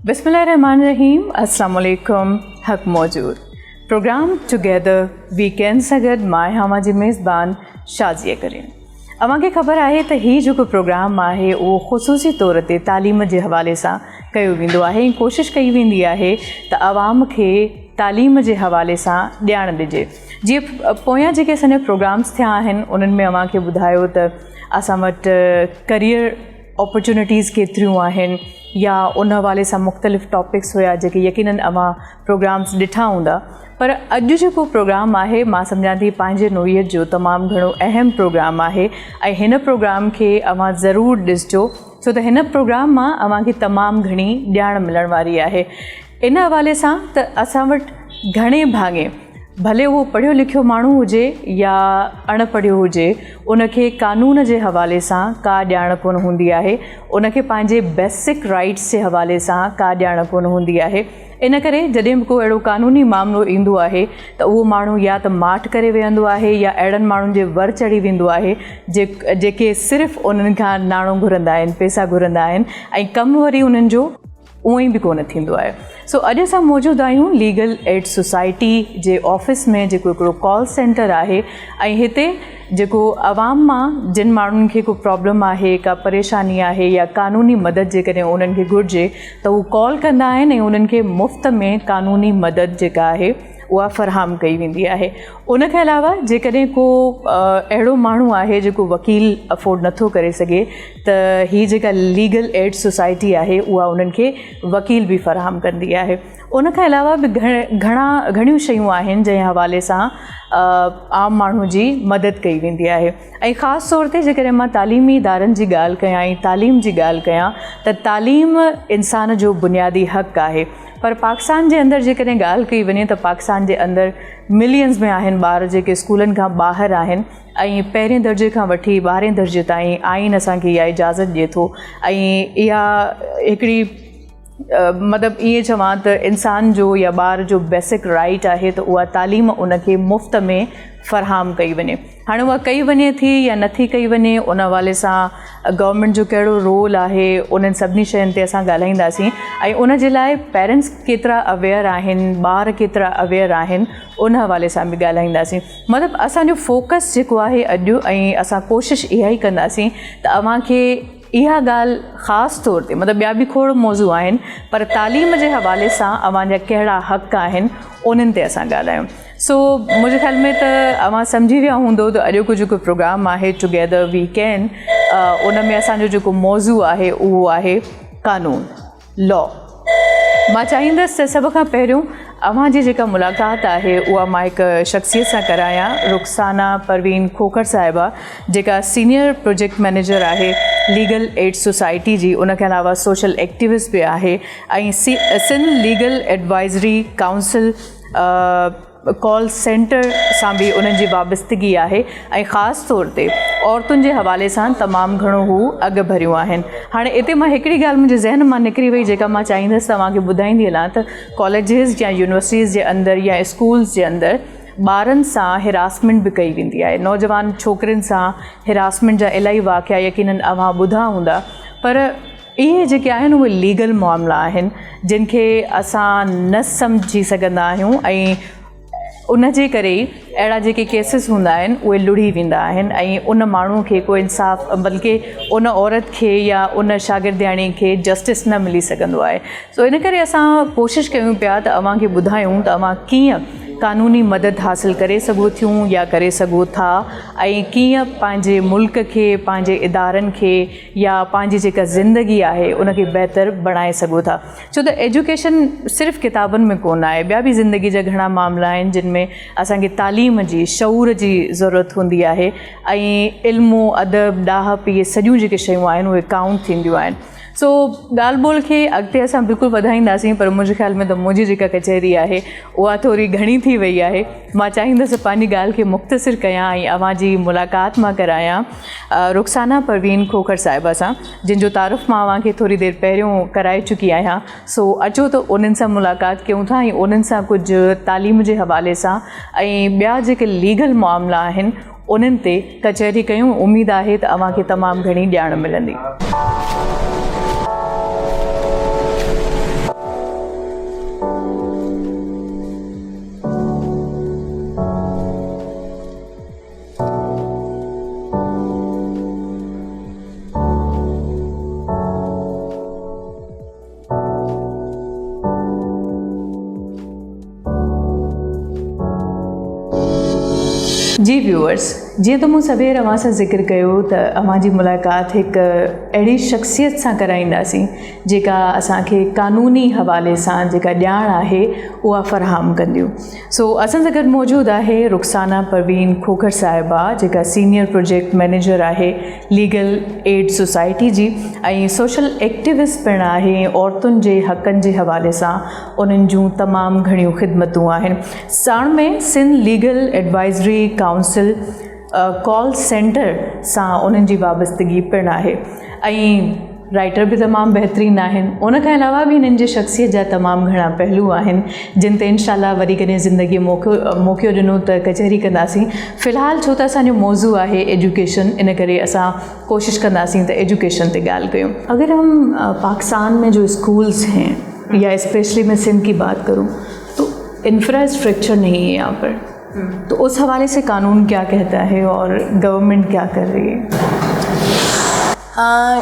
बिस्मिल्लाहिर्रहमानिर्रहीम, अस्सलाम वालेकुम। हक़ मौजूद प्रोग्राम टुगेदर वीकेंड सां गॾु मां हामा जी मेज़बान शाज़िया करीम। अव्हांखे ख़बर आहे त हीउ जेको प्रोग्राम आहे उहो ख़ुसूसी तौर ते तालीम जे हवाले सां कयो वेंदो आहे। कोशिशि कई वेंदी आहे त आवाम खे तालीम जे हवाले सां ॼाण ॾिजे। जीअं पोयां जेके असांजा प्रोग्राम्स थिया आहिनि उन्हनि में अव्हांखे ॿुधायो त असां वटि करियर अपॉर्चुनिटीज़ केतिरियूं आहिनि या उन हवाले सां मुख़्तलिफ़ टॉपिक्स हुया जेके यकीनन अव्हां प्रोग्राम्स ॾिठा हूंदा। पर अॼु जेको प्रोग्राम आहे मां सम्झां थी पंहिंजे नोयत जो तमामु घणो अहम प्रोग्राम आहे ऐं हिन प्रोग्राम खे अव्हां ज़रूरु ॾिसिजो, छो त हिन प्रोग्राम मां अव्हांखे तमामु घणी ॼाण मिलण वारी आहे। इन हवाले सां त असां वटि घणे भाङे भले उहो पढ़ियो लिखियो माण्हू हुजे या अणपढ़ियो हुजे, उनखे कानून जे हवाले सां का ॼाण कोन हूंदी आहे, उनखे पंहिंजे बेसिक राइट्स जे हवाले सां का ॼाण कोन हूंदी आहे। इन करे जॾहिं बि को अहिड़ो कानूनी मामिलो ईंदो आहे त उहो माण्हू या त माठि करे वेहंदो आहे या अहिड़नि माण्हुनि जे वर चढ़ी वेंदो आहे जेके सिर्फ़ु उन्हनि खां नाणो घुरंदा आहिनि, पैसा घुरंदा आहिनि ऐं कमु वरी उन्हनि जो उअं ई बि कोन थींदो आहे। सो अॼु असां मौजूदु आहियूं लीगल एड सोसाइटी जे ऑफिस में, जेको हिकिड़ो कॉल सेंटर आहे ऐं हिते जेको आवाम मां जिन माण्हुनि खे को प्रॉब्लम आहे, का परेशानी आहे या कानूनी मदद जे कॾहिं उन्हनि खे घुरिजे त उहे कॉल कंदा आहिनि ऐं उन्हनि खे मुफ़्त में कानूनी मदद जेका आहे उहा फ़रहाम कई वेंदी आहे। उनखे अलावा जेकॾहिं को अहिड़ो माण्हू आहे जेको वकील अफोर्ड नथो करे सघे त हीअ जेका लीगल एड सोसाइटी आहे उहा उन्हनि खे वकील बि फ़रहाम कंदी आहे। उनखां अलावा बि घणियूं शयूं आहिनि जंहिं हवाले सां आम माण्हू जी मदद कई वेंदी आहे। ऐं ख़ासि तौर ते जेकॾहिं मां तालीमी इदारनि जी ॻाल्हि कयां ऐं तालीम जी ॻाल्हि कयां त तालीम इंसान जो बुनियादी हक़ आहे। पर पाकिस्तान जे अंदरि जेकॾहिं ॻाल्हि कई वञे त पाकिस्तान जे अंदरि मिलियंस में आहिनि ॿार जेके स्कूलनि खां ॿाहिरि आहिनि ऐं पहिरें दर्जे खां वठी 12हें दर्जे ताईं आइन असांखे इहा इजाज़त ॾिए थो। ऐं इहा हिकिड़ी मतिलबु ईअं चवां त इंसान जो या ॿार जो बेसिक राइट आहे त उहा तालीम उनखे मुफ़्त में फ़रहाम कई वञे। हाणे उहा कई वञे थी या नथी कई वञे, उन हवाले सां गवर्नमेंट जो कहिड़ो रोल आहे, उन्हनि सभिनी शयुनि ते असां ॻाल्हाईंदासीं ऐं उन जे लाइ पेरेंट्स केतिरा अवेयर आहिनि, ॿार केतिरा अवेयर आहिनि, उन हवाले सां बि ॻाल्हाईंदासीं। मतिलबु असांजो फोकस जेको आहे अॼु, ऐं असां कोशिशि इहा ई कंदासीं त अव्हांखे इहा ॻाल्हि ख़ासि तौर ते, मतिलबु ॿिया बि खोड़ मौज़ू आहिनि, पर तालीम जे हवाले सां अव्हांजा कहिड़ा हक़ आहिनि उन्हनि ते असां ॻाल्हायूं। सो मुंहिंजे ख़्याल में त अव्हां सम्झी विया हूंदो त अॼोको जेको प्रोग्राम आहे टुगेदर वीकेंड, उन में असांजो जेको मौज़ू आहे उहो आहे कानून, लॉ। मां चाहींदसि त सभ खां पहिरियों अव्हांजी जेका मुलाक़ात आहे उहा मां हिकु शख़्सियत सां करायां, रुखसाना परवीन खोखर साहिबा, जेका सीनियर प्रोजेक्ट मैनेजर आहे लीगल एड सोसाइटी जी। उनखे अलावा सोशल एक्टिविस्ट बि आहे ऐं Sindh legal advisory council call centre सां बि उन्हनि जी वाबस्तगी आहे ऐं ख़ासि तौर ते औरतुनि जे हवाले सां तमामु घणो हू अॻु भरियूं आहिनि। हाणे हिते मां हिकिड़ी ॻाल्हि मुंहिंजे ज़हन मां निकिरी वई जेका मां चाहींदसि तव्हांखे ॿुधाईंदी हलां त कॉलेजिस या यूनिवर्सिटीज़ जे अंदरि या स्कूल्स जे अंदरि ॿारनि सां हिरासमेंट बि कई वेंदी आहे। नौजवान छोकिरियुनि सां हिरासमेंट जा इलाही वाक़िया यकीनन अव्हां ॿुधा हूंदा, पर इहे जेके आहिनि उहे लीगल मामला आहिनि जिन खे असां न सम्झी सघंदा आहियूं ऐं उन जे करे ई अहिड़ा जेके केसिस हूंदा आहिनि उहे लुड़ी वेंदा आहिनि ऐं उन माण्हू खे को इंसाफ़, बल्कि उन औरत खे या उन शागिर्दियाणी खे जस्टिस न मिली सघंदो आहे। सो इन करे असां कोशिशि कयूं पिया त अव्हांखे ॿुधायूं त अव्हां कीअं कानूनी मदद हासिल करे सघो थियूं या करे सघो था ऐं कीअं पंहिंजे मुल्क खे, पंहिंजे इदारनि खे या पंहिंजी जेका ज़िंदगी आहे उनखे बहितर बणाए सघो था। छो त एजुकेशन सिर्फ़ु किताबनि में कोन आहे, ॿिया बि ज़िंदगी जा घणा मामला आहिनि जिन में असांखे तालीम जी, शऊर जी ज़रूरत हूंदी आहे ऐं इल्मो अदब ॾाहप इहे सॼियूं जेके शयूं आहिनि उहे काउंट थींदियूं आहिनि। सो ॻाल्हि ॿोल खे अॻिते असां बिल्कुलु वधाईंदासीं, पर मुंहिंजे ख़्याल में त मुंहिंजी जेका कचहरी आहे उहा थोरी घणी थी वई आहे। मां चाहींदसि पंहिंजी ॻाल्हि खे मुख़्तसिर कयां ऐं अव्हांजी मुलाक़ात मां करायां रुखसाना परवीन खोखर साहिबा सां, जिन जो तारुफ़ मां अव्हांखे थोरी देरि पहिरियों कराए चुकी आहियां। सो अचो त उन्हनि सां मुलाक़ात कयूं था ऐं उन्हनि सां कुझु तालीम जे हवाले सां ऐं ॿिया जेके लीगल मामला आहिनि उन्हनि ते कचहरी कयूं। उमेदु आहे त अव्हांखे तमामु घणी ॼाण मिलंदी। व्यूअर्स, जीअं त मूं सभई रवां सां ज़िक्र कयो त अवां जी मुलाक़ात हिकु अहिड़ी शख़्सियत सां कराईंदासीं जेका असांखे क़ानूनी हवाले सां जेका ॼाण आहे उहा फ़राहम कंदियूं। सो असां सां गॾु मौजूदु आहे रुखसाना परवीन खोखर साहिबा, जेका सीनियर प्रोजेक्ट मैनेजर आहे लीगल एड सोसाइटी जी ऐं सोशल एक्टिविस्ट पिणु आहे। औरतुनि जे हक़नि जे हवाले सां उन्हनि जूं तमामु घणियूं ख़िदमतूं आहिनि। साण में Sindh legal advisory council call centre सां उन्हनि जी वाबस्तगी पिणु आहे ऐं राइटर बि तमामु बहितरीनु आहिनि। उन खां अलावा बि हिननि जी शख़्सियत जा तमामु घणा पहलू आहिनि जिन ते इंशाअल्लाह वरी कॾहिं ज़िंदगीअ मौक़ो ॾिनो त कचहरी कंदासीं। फ़िलहाल छो त असांजो मौज़ू आहे एजुकेशन, इन करे असां कोशिशि कंदासीं त एजुकेशन ते ॻाल्हि कयूं। अगर हम पाकिस्तान में जो स्कूल्स हैं या स्पेशली मैं सिंध की बात करूँ तो इंफ्रास्ट्रक्चर नहीं है यहाँ पर, तो उस हवाले से कानून क्या कहता है और गवर्नमेंट क्या कर रही है?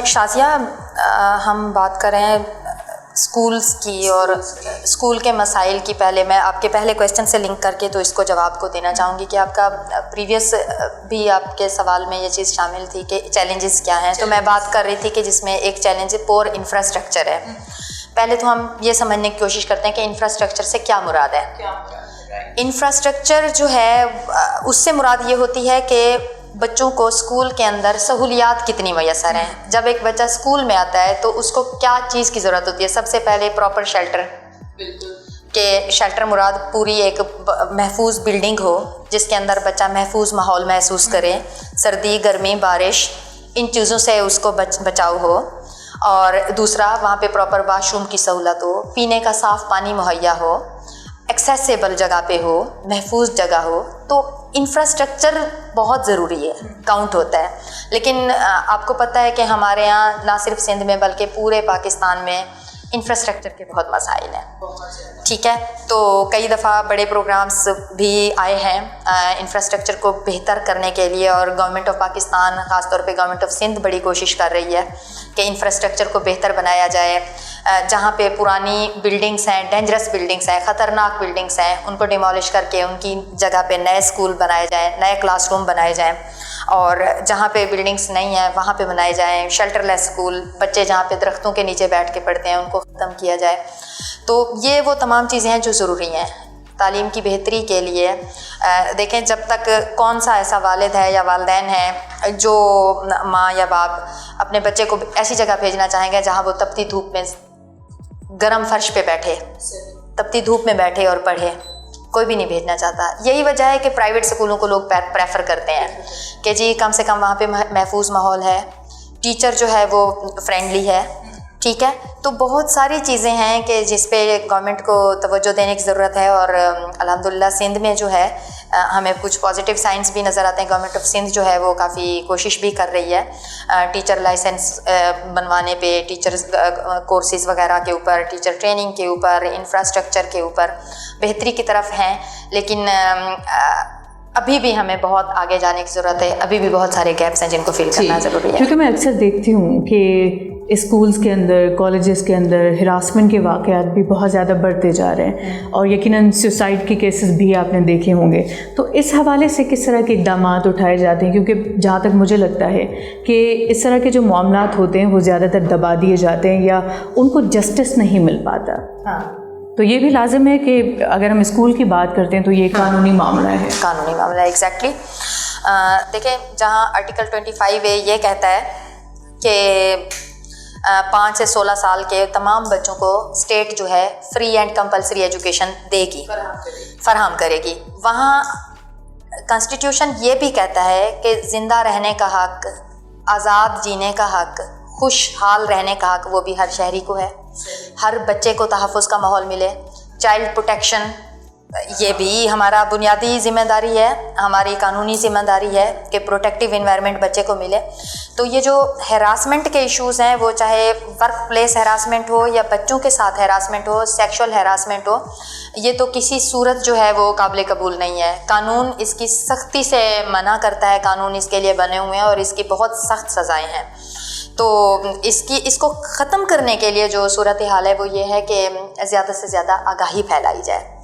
शाज़िया, हम बात करें स्कूल्स की और स्कूल के मसाइल की। पहले मैं आपके पहले क्वेश्चन से लिंक करके तो इसको जवाब को देना चाहूँगी कि आपका प्रीवियस भी आपके सवाल में ये चीज़ शामिल थी कि चैलेंजेस क्या हैं। तो मैं बात कर रही थी कि जिसमें एक चैलेंज पुअर इंफ्रास्ट्रक्चर है। पहले तो हम ये समझने की कोशिश करते हैं कि इंफ्रास्ट्रक्चर से क्या मुराद है। इंफ्रास्ट्रक्चर जो है उससे मुराद ये होती है कि बच्चों को स्कूल के अंदर सहूलियात कितनी मैसर हैं। जब एक बच्चा स्कूल में आता है तो उसको क्या चीज़ की ज़रूरत होती है? सबसे पहले प्रॉपर शेल्टर, कि शेल्टर मुराद पूरी एक महफूज बिल्डिंग हो जिसके अंदर बच्चा महफूज माहौल महसूस करे, सर्दी गर्मी बारिश इन चीज़ों से उसको बचाव हो। और दूसरा, वहाँ पे प्रॉपर वाशरूम की सहूलत हो, पीने का साफ़ पानी मुहैया हो, एक्सेसिबल जगह पे हो, महफूज जगह हो। तो इंफ्रास्ट्रक्चर बहुत ज़रूरी है, काउंट होता है। लेकिन आपको पता है कि हमारे यहाँ ना सिर्फ सिंध में बल्कि पूरे पाकिस्तान में इंफ्रास्ट्रक्चर के बहुत मसाइल हैं। ठीक है, तो कई दफ़ा बड़े प्रोग्राम्स भी आए हैं इंफ्रास्ट्रक्चर को बेहतर करने के लिए, और गवर्नमेंट ऑफ पाकिस्तान, ख़ास तौर पे गवर्नमेंट ऑफ सिंध बड़ी कोशिश कर रही है कि इंफ्रास्ट्रक्चर को बेहतर बनाया जाए। जहाँ पे पुरानी बिल्डिंग्स हैं, डेंजरस बिल्डिंग्स हैं, ख़तरनाक बिल्डिंग्स हैं, उनको डिमोलिश करके उनकी जगह पे नए स्कूल बनाए जाएँ, नए क्लासरूम बनाए जाएँ। और जहाँ पे बिल्डिंग्स नहीं हैं वहाँ पे बनाए जाएँ शेल्टरलेस स्कूल। बच्चे जहाँ पे दरख्तों के नीचे बैठ के पढ़ते हैं उनको ख़त्म किया जाए। तो ये वो तमाम चीज़ें हैं जो ज़रूरी हैं तालीम की बेहतरी के लिए। देखें, जब तक कौन सा ऐसा वालिद है या वालिदैन है जो माँ या बाप अपने बच्चे को ऐसी जगह भेजना चाहेंगे जहाँ वो तपती धूप में गर्म फर्श पे बैठे, तपती धूप में बैठे और पढ़े, कोई भी नहीं भेजना चाहता। यही वजह है कि प्राइवेट स्कूलों को लोग प्रेफर करते हैं कि जी कम से कम वहाँ पे महफूज माहौल है, टीचर जो है वो फ्रेंडली है। ठीक है, तो बहुत सारी चीज़ें हैं कि जिस पे गवर्नमेंट को तवज्जो देने की ज़रूरत है। और अल्हम्दुलिल्लाह सिंध में जो है हमें कुछ पॉजिटिव साइंस भी नज़र आते हैं। गवर्नमेंट ऑफ सिंध जो है वो काफ़ी कोशिश भी कर रही है टीचर लाइसेंस बनवाने पे, टीचर्स कोर्सेज़ वगैरह के ऊपर, टीचर ट्रेनिंग के ऊपर, इंफ्रास्ट्रक्चर के ऊपर बेहतरी की तरफ हैं। लेकिन अभी भी हमें बहुत आगे जाने की ज़रूरत है। अभी भी बहुत सारे गैप्स हैं जिनको फिल करना ज़रूरी है। क्योंकि मैं अक्सर देखती हूँ कि स्कूल्स के अंदर, कॉलेजेस के अंदर हिरासमेंट के वाक़यात भी बहुत ज़्यादा बढ़ते जा रहे हैं और यकीनन सुसाइड के केसेस भी आपने देखे होंगे। तो इस हवाले से किस तरह के इक़दाम उठाए जाते हैं? क्योंकि जहाँ तक मुझे लगता है कि इस तरह के जो मामलात होते हैं वो ज़्यादातर दबा दिए जाते हैं या उनको जस्टिस नहीं मिल पाता। हाँ, तो ये भी लाजिम है कि अगर हम स्कूल की बात करते हैं तो ये कानूनी मामला है। कानूनी मामला है, एग्जैक्टली। देखें, जहाँ आर्टिकल 25A ये कहता है कि 5 से 16 साल के तमाम बच्चों को स्टेट जो है फ्री एंड कंपलसरी एजुकेशन देगी, फराहम करेगी। वहाँ कॉन्स्टिट्यूशन ये भी कहता है कि ज़िंदा रहने का हक़, आज़ाद जीने का हक़, खुशहाल रहने का हक़ वो भी हर शहरी को है। हर बच्चे को तहफ़्फ़ुज़ का माहौल मिले। चाइल्ड प्रोटेक्शन ये भी हमारा बुनियादी ज़िम्मेदारी है, हमारी कानूनी ज़िम्मेदारी है कि प्रोटेक्टिव इन्वायरमेंट बच्चे को मिले। तो ये जो हैरासमेंट के इश्यूज़ हैं, वो चाहे वर्क प्लेस हैरासमेंट हो या बच्चों के साथ हैरासमेंट हो, सेक्शुअल हैरासमेंट हो, ये तो किसी सूरत जो है वो काबिल कबूल नहीं है। कानून इसकी सख्ती से मना करता है, कानून इसके लिए बने हुए हैं और इसकी बहुत सख्त सज़ाएँ हैं। तो इसको ख़त्म करने के लिए जो सूरत हाल है वो ये है कि ज़्यादा से ज़्यादा आगाही फैलाई जाए।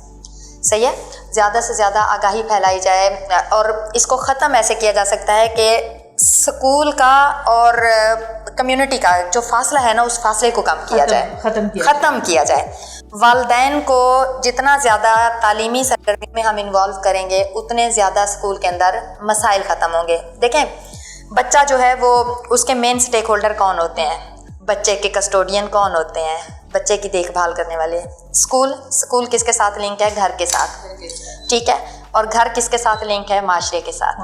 सही है, زیادہ سے زیادہ آگاہی پھیلائی جائے، اور اس کو ختم ایسے کیا جا سکتا ہے کہ اسکول کا اور کمیونٹی کا جو فاصلہ ہے نا، اس فاصلے کو کم کیا جائے، ختم کیا جائے۔ والدین کو جتنا زیادہ تعلیمی سرگرمی میں ہم انوالو کریں گے، اتنے زیادہ اسکول کے اندر مسائل ختم ہوں گے۔ دیکھیں، بچہ جو ہے وہ اس کے مین سٹیک ہولڈر کون ہوتے ہیں؟ بچے کے کسٹوڈین کون ہوتے ہیں؟ بچے کی دیکھ بھال کرنے والے اسکول کس کے ساتھ لنک ہے؟ گھر کے ساتھ، ٹھیک ہے، اور گھر کس کے ساتھ لنک ہے؟ معاشرے کے ساتھ،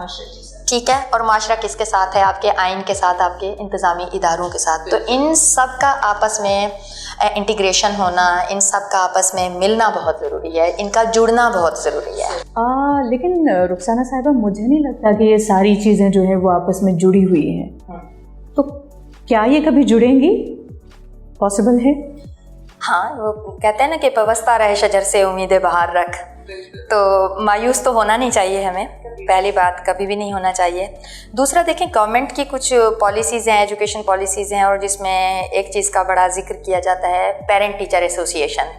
ٹھیک ہے، اور معاشرہ کس کے ساتھ ہے؟ آپ کے آئین کے ساتھ، آپ کے انتظامی اداروں کے ساتھ۔ تو ان سب کا آپس میں انٹیگریشن ہونا، ان سب کا آپس میں ملنا بہت ضروری ہے، ان کا جڑنا بہت ضروری ہے۔ لیکن رخسانہ صاحبہ، مجھے نہیں لگتا کہ یہ ساری چیزیں جو ہیں وہ آپس میں جڑی ہوئی ہیں، تو کیا یہ کبھی جڑیں گی؟ پاسبل ہے؟ ہاں، وہ کہتے ہیں نا کہ پوستا رہے شجر سے امید بہار رکھ، تو مایوس تو ہونا نہیں چاہیے ہمیں، پہلی بات کبھی بھی نہیں ہونا چاہیے۔ دوسرا دیکھیں، گورنمنٹ کی کچھ پالیسیز ہیں، ایجوکیشن پالیسیز ہیں، اور جس میں ایک چیز کا بڑا ذکر کیا جاتا ہے، پیرنٹ ٹیچر ایسوسیشن،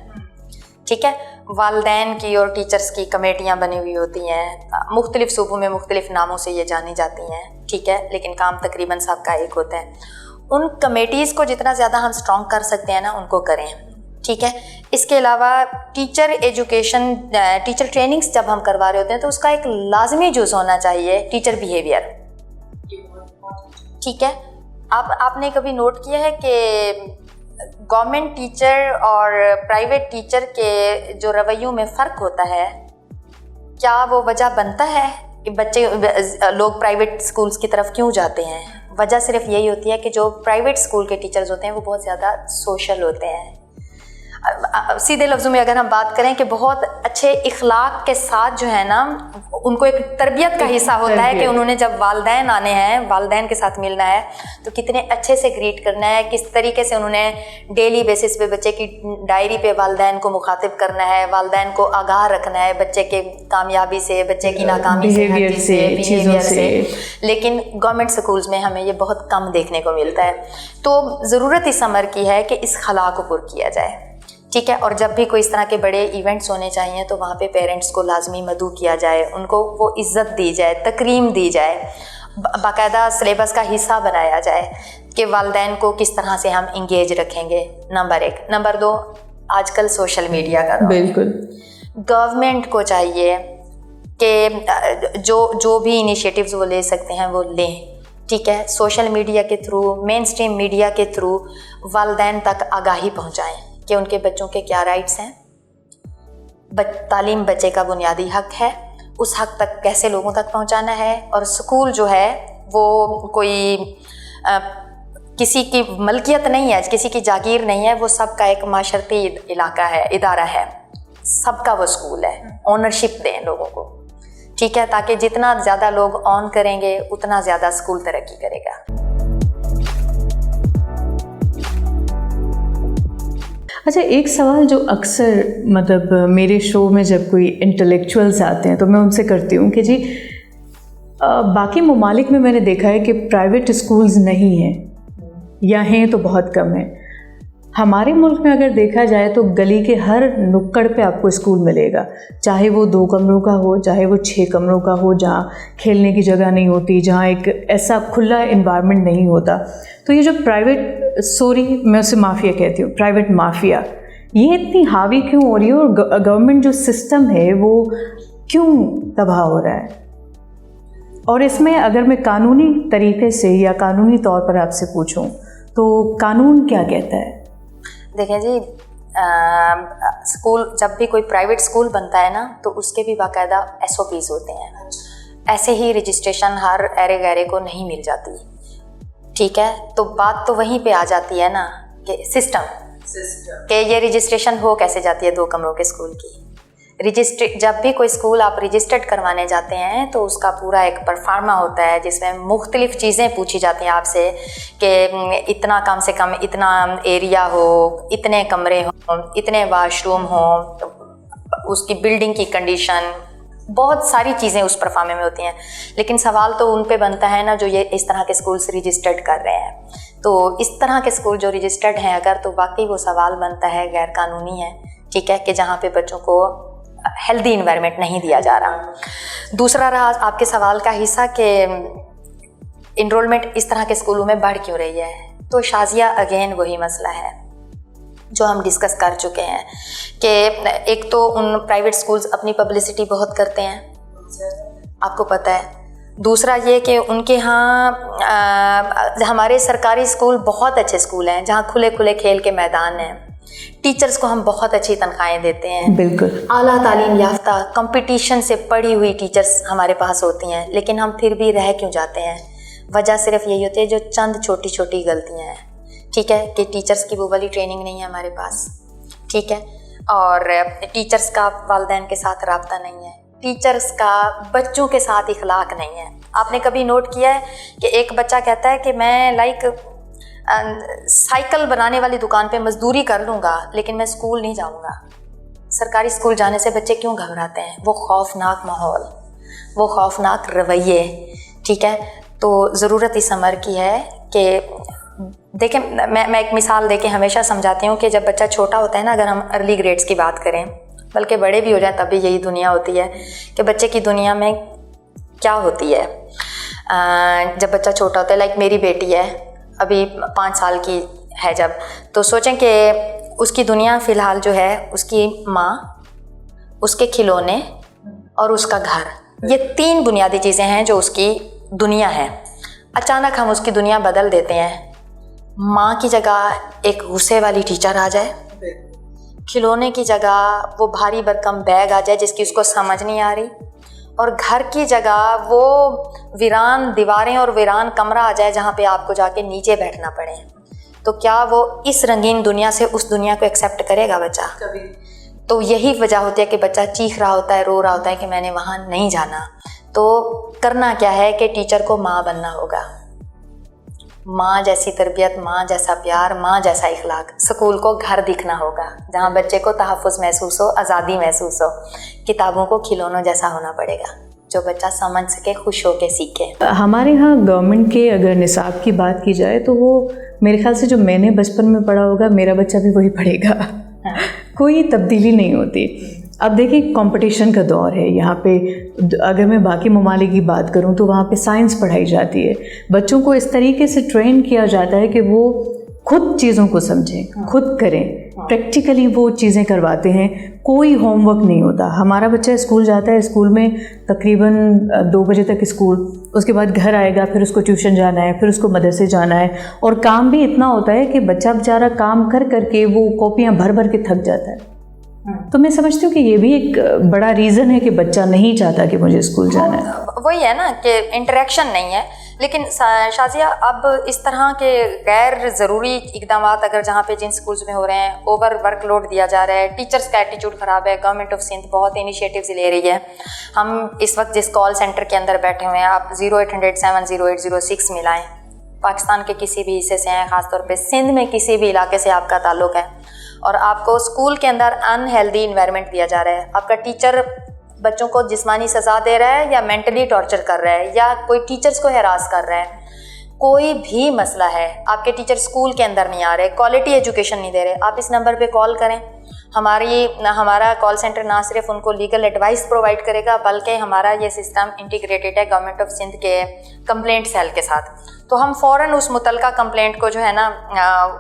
ٹھیک ہے، والدین کی اور ٹیچرز کی کمیٹیاں بنی ہوئی ہوتی ہیں، مختلف صوبوں میں مختلف ناموں سے یہ جانی جاتی ہیں، ٹھیک ہے، لیکن کام تقریباً سب کا ایک ہوتا ہے۔ ان کمیٹیز کو جتنا زیادہ ہم اسٹرانگ کر سکتے ہیں نا، ان کو کریں، ٹھیک ہے۔ اس کے علاوہ ٹیچر ایجوکیشن، ٹیچر ٹریننگز جب ہم کروا رہے ہوتے ہیں تو اس کا ایک لازمی جز ہونا چاہیے ٹیچر بیہیویئر، ٹھیک ہے۔ آپ نے کبھی نوٹ کیا ہے کہ گورنمنٹ ٹیچر اور پرائیویٹ ٹیچر کے جو رویوں میں فرق ہوتا ہے، کیا وہ وجہ بنتا ہے کہ بچے لوگ پرائیویٹ اسکولس کی طرف کیوں جاتے ہیں؟ وجہ صرف یہی ہوتی ہے کہ جو پرائیویٹ اسکول کے ٹیچرز ہوتے ہیں وہ بہت زیادہ سوشل ہوتے ہیں۔ سیدھے لفظوں میں اگر ہم بات کریں کہ بہت اچھے اخلاق کے ساتھ جو ہے نا، ان کو ایک تربیت کا حصہ ہوتا ہے کہ انہوں نے جب والدین آنے ہیں، والدین کے ساتھ ملنا ہے تو کتنے اچھے سے گریٹ کرنا ہے، کس طریقے سے انہوں نے ڈیلی بیسس پہ بچے کی ڈائری پہ والدین کو مخاطب کرنا ہے، والدین کو آگاہ رکھنا ہے بچے کے کامیابی سے، بچے کی ناکامی سے، بیہیویئر سے۔ لیکن گورنمنٹ اسکولز میں ہمیں یہ بہت کم دیکھنے کو ملتا ہے۔ تو ضرورت اس امر کی ہے کہ اس خلا کو پر کیا جائے، ٹھیک ہے، اور جب بھی کوئی اس طرح کے بڑے ایونٹس ہونے چاہیے تو وہاں پہ پیرنٹس کو لازمی مدعو کیا جائے، ان کو وہ عزت دی جائے، تکریم دی جائے، باقاعدہ سلیبس کا حصہ بنایا جائے کہ والدین کو کس طرح سے ہم انگیج رکھیں گے، نمبر 1۔ نمبر 2، آج کل سوشل میڈیا کا دور، بالکل گورنمنٹ کو چاہیے کہ جو بھی انیشیٹوز وہ لے سکتے ہیں وہ لیں، ٹھیک ہے، سوشل میڈیا کے تھرو، مین اسٹریم میڈیا کے تھرو والدین تک آگاہی پہنچائیں کہ ان کے بچوں کے کیا رائٹس ہیں، تعلیم بچے کا بنیادی حق ہے، اس حق تک کیسے لوگوں تک پہنچانا ہے، اور اسکول جو ہے وہ کوئی کسی کی ملکیت نہیں ہے، کسی کی جاگیر نہیں ہے، وہ سب کا ایک معاشرتی علاقہ ہے، ادارہ ہے، سب کا وہ اسکول ہے، اونرشپ دیں لوگوں کو، ٹھیک ہے، تاکہ جتنا زیادہ لوگ آن کریں گے اتنا زیادہ اسکول ترقی کرے گا۔ اچھا، ایک سوال جو اکثر مطلب میرے شو میں جب کوئی انٹلیکچوئلز آتے ہیں تو میں ان سے کرتی ہوں کہ جی باقی ممالک میں نے دیکھا ہے کہ پرائیویٹ اسکولز نہیں ہیں، یا ہیں تو بہت کم ہیں۔ ہمارے ملک میں اگر دیکھا جائے تو گلی کے ہر نکڑ پہ آپ کو اسکول ملے گا، چاہے وہ 2 کمروں کا ہو، چاہے وہ 6 کمروں کا ہو، جہاں کھیلنے کی جگہ نہیں ہوتی، جہاں ایک ایسا کھلا انوائرمنٹ نہیں ہوتا۔ تو یہ جو پرائیویٹ، سوری میں اسے مافیا کہتی ہوں، پرائیویٹ مافیا، یہ اتنی حاوی کیوں ہو رہی ہے، اور گورنمنٹ جو سسٹم ہے وہ کیوں تباہ ہو رہا ہے؟ اور اس میں اگر میں قانونی طریقے سے یا قانونی طور پر آپ سے پوچھوں تو قانون کیا کہتا ہے؟ دیکھیں جی، اسکول جب بھی کوئی پرائیویٹ اسکول بنتا ہے نا تو اس کے بھی باقاعدہ SOPs ہوتے ہیں، ایسے ہی رجسٹریشن ہر ایرے گیرے کو نہیں مل جاتی، ٹھیک ہے، تو بات تو وہیں پہ آ جاتی ہے نا کہ سسٹم کہ یہ رجسٹریشن ہو کیسے جاتی ہے 2 کمروں کے اسکول کی۔ جب بھی کوئی اسکول آپ رجسٹرڈ کروانے جاتے ہیں تو اس کا پورا ایک پرفارما ہوتا ہے جس میں مختلف چیزیں پوچھی جاتی ہیں آپ سے کہ اتنا کم سے کم اتنا ایریا ہو، اتنے کمرے ہوں، اتنے واش روم ہوں، اس کی بلڈنگ کی کنڈیشن، بہت ساری چیزیں اس پرفارمے میں ہوتی ہیں۔ لیکن سوال تو ان پہ بنتا ہے نا جو یہ اس طرح کے اسکولس رجسٹرڈ کر رہے ہیں۔ تو اس طرح کے اسکول جو رجسٹرڈ ہیں اگر، تو واقعی وہ سوال بنتا ہے غیر قانونی ہے، ٹھیک ہے، کہ جہاں پہ بچوں کو हेल्दी इन्वायरमेंट नहीं दिया जा रहा। दूसरा रहा आपके सवाल का हिस्सा कि इनरोलमेंट इस तरह के स्कूलों में बढ़ क्यों रही है। तो शाजिया अगेन वही मसला है जो हम डिस्कस कर चुके हैं कि एक तो उन प्राइवेट स्कूल्स अपनी पब्लिसिटी बहुत करते हैं, आपको पता है। दूसरा ये कि उनके यहाँ हमारे सरकारी स्कूल बहुत अच्छे स्कूल हैं जहाँ खुले खुले खेल के मैदान हैं, टीचर्स को हम बहुत अच्छी तनख्वाहें देते हैं, बिल्कुल आला तालीम याफ्ता कंपटीशन से पढ़ी हुई टीचर्स हमारे पास होती हैं, लेकिन हम फिर भी रह क्यों जाते हैं? वजह सिर्फ यही होती है जो चंद छोटी छोटी गलतियाँ हैं, ठीक है, कि टीचर्स की वो वाली ट्रेनिंग नहीं है हमारे पास, ठीक है, और टीचर्स का वालिदैन के साथ राब्ता नहीं है, टीचर्स का बच्चों के साथ इखलाक नहीं है। आपने कभी नोट किया है कि एक बच्चा कहता है कि मैं साइकिल बनाने वाली दुकान पे मजदूरी कर लूँगा लेकिन मैं स्कूल नहीं जाऊँगा। सरकारी स्कूल जाने से बच्चे क्यों घबराते हैं? वो खौफनाक माहौल, वो खौफनाक रवैये, ठीक है। तो ज़रूरत इस अमर की है कि देखें, मैं एक मिसाल देके हमेशा समझाती हूँ कि जब बच्चा छोटा होता है ना, अगर हम अर्ली ग्रेड्स की बात करें, बल्कि बड़े भी हो जाए तब भी यही दुनिया होती है कि बच्चे की दुनिया में क्या होती है। जब बच्चा छोटा होता है, लाइक मेरी बेटी है अभी 5 साल की है जब, तो सोचें कि उसकी दुनिया फ़िलहाल जो है उसकी माँ, उसके खिलौने और उसका घर, ये 3 बुनियादी चीज़ें हैं जो उसकी दुनिया है। अचानक हम उसकी दुनिया बदल देते हैं, माँ की जगह एक गुस्से वाली टीचर आ जाए, खिलौने की जगह वो भारी भरकम बैग आ जाए जिसकी उसको समझ नहीं आ रही, और घर की जगह वो वीरान दीवारें और वीरान कमरा आ जाए जहाँ पे आपको जाके नीचे बैठना पड़े। तो क्या वो इस रंगीन दुनिया से उस दुनिया को एक्सेप्ट करेगा बच्चा? कभी। तो यही वजह होती है कि बच्चा चीख रहा होता है, रो रहा होता है कि मैंने वहाँ नहीं जाना। तो करना क्या है कि टीचर को माँ बनना होगा, माँ जैसी तरबियत, माँ जैसा प्यार, माँ जैसा इखलाक। स्कूल को घर दिखना होगा जहाँ बच्चे को तहफ़्फ़ुज़ महसूस हो, आज़ादी महसूस हो। किताबों को खिलौनों जैसा होना पड़ेगा जो बच्चा समझ सके, खुश होकर सीखे। हमारे यहाँ गवर्नमेंट के अगर निसाब की बात की जाए तो वो मेरे ख्याल से जो मैंने बचपन में पढ़ा होगा मेरा बच्चा भी वही पढ़ेगा। कोई तब्दीली नहीं होती। अब देखिए, कंपटीशन का दौर है यहाँ पे। अगर मैं बाकी ममालिक की बात करूँ तो वहाँ पे साइंस पढ़ाई जाती है, बच्चों को इस तरीके से ट्रेन किया जाता है कि वो खुद चीज़ों को समझें, खुद करें, प्रैक्टिकली वो चीज़ें करवाते हैं। कोई होमवर्क नहीं होता। हमारा बच्चा स्कूल जाता है, स्कूल में तकरीबन 2 बजे तक स्कूल, उसके बाद घर आएगा, फिर उसको ट्यूशन जाना है, फिर उसको मदरसे जाना है, और काम भी इतना होता है कि बच्चा बेचारा काम कर करके वो कॉपियाँ भर भर के थक जाता है। तो मैं समझती हूँ कि ये भी एक बड़ा रीज़न है कि बच्चा नहीं चाहता कि मुझे स्कूल जाना है। वही है ना कि इंटरेक्शन नहीं है। लेकिन शाजिया, अब इस तरह के गैर ज़रूरी इकदाम अगर जहाँ पे जिन स्कूल्स में हो रहे हैं, ओवर वर्कलोड दिया जा रहा है, टीचर्स का एटीट्यूड ख़राब है, गवर्नमेंट ऑफ सिंध बहुत इनिशिएटिव्स ले रही है। हम इस वक्त जिस कॉल सेंटर के अंदर बैठे हुए हैं, आप 0800-70806 मिलाएँ, पाकिस्तान के किसी भी हिस्से से हैं, ख़ासतौर पर सिंध में किसी भी इलाके से आपका ताल्लुक़ है, और आपको स्कूल के अंदर अनहेल्दी इन्वायरमेंट दिया जा रहा है, आपका टीचर बच्चों को जिस्मानी सज़ा दे रहा है या मेंटली टॉर्चर कर रहा है या कोई टीचर्स को हरास कर रहा है, कोई भी मसला है, आपके टीचर स्कूल के अंदर नहीं आ रहे, क्वालिटी एजुकेशन नहीं दे रहे, आप इस नंबर पे कॉल करें। हमारा कॉल सेंटर ना सिर्फ उनको लीगल एडवाइस प्रोवाइड करेगा, बल्कि हमारा ये सिस्टम इंटीग्रेटेड है गवर्नमेंट ऑफ सिंध के कंप्लेंट सेल के साथ। तो हम फ़ौरन उस मुतलका कंप्लेंट को जो है ना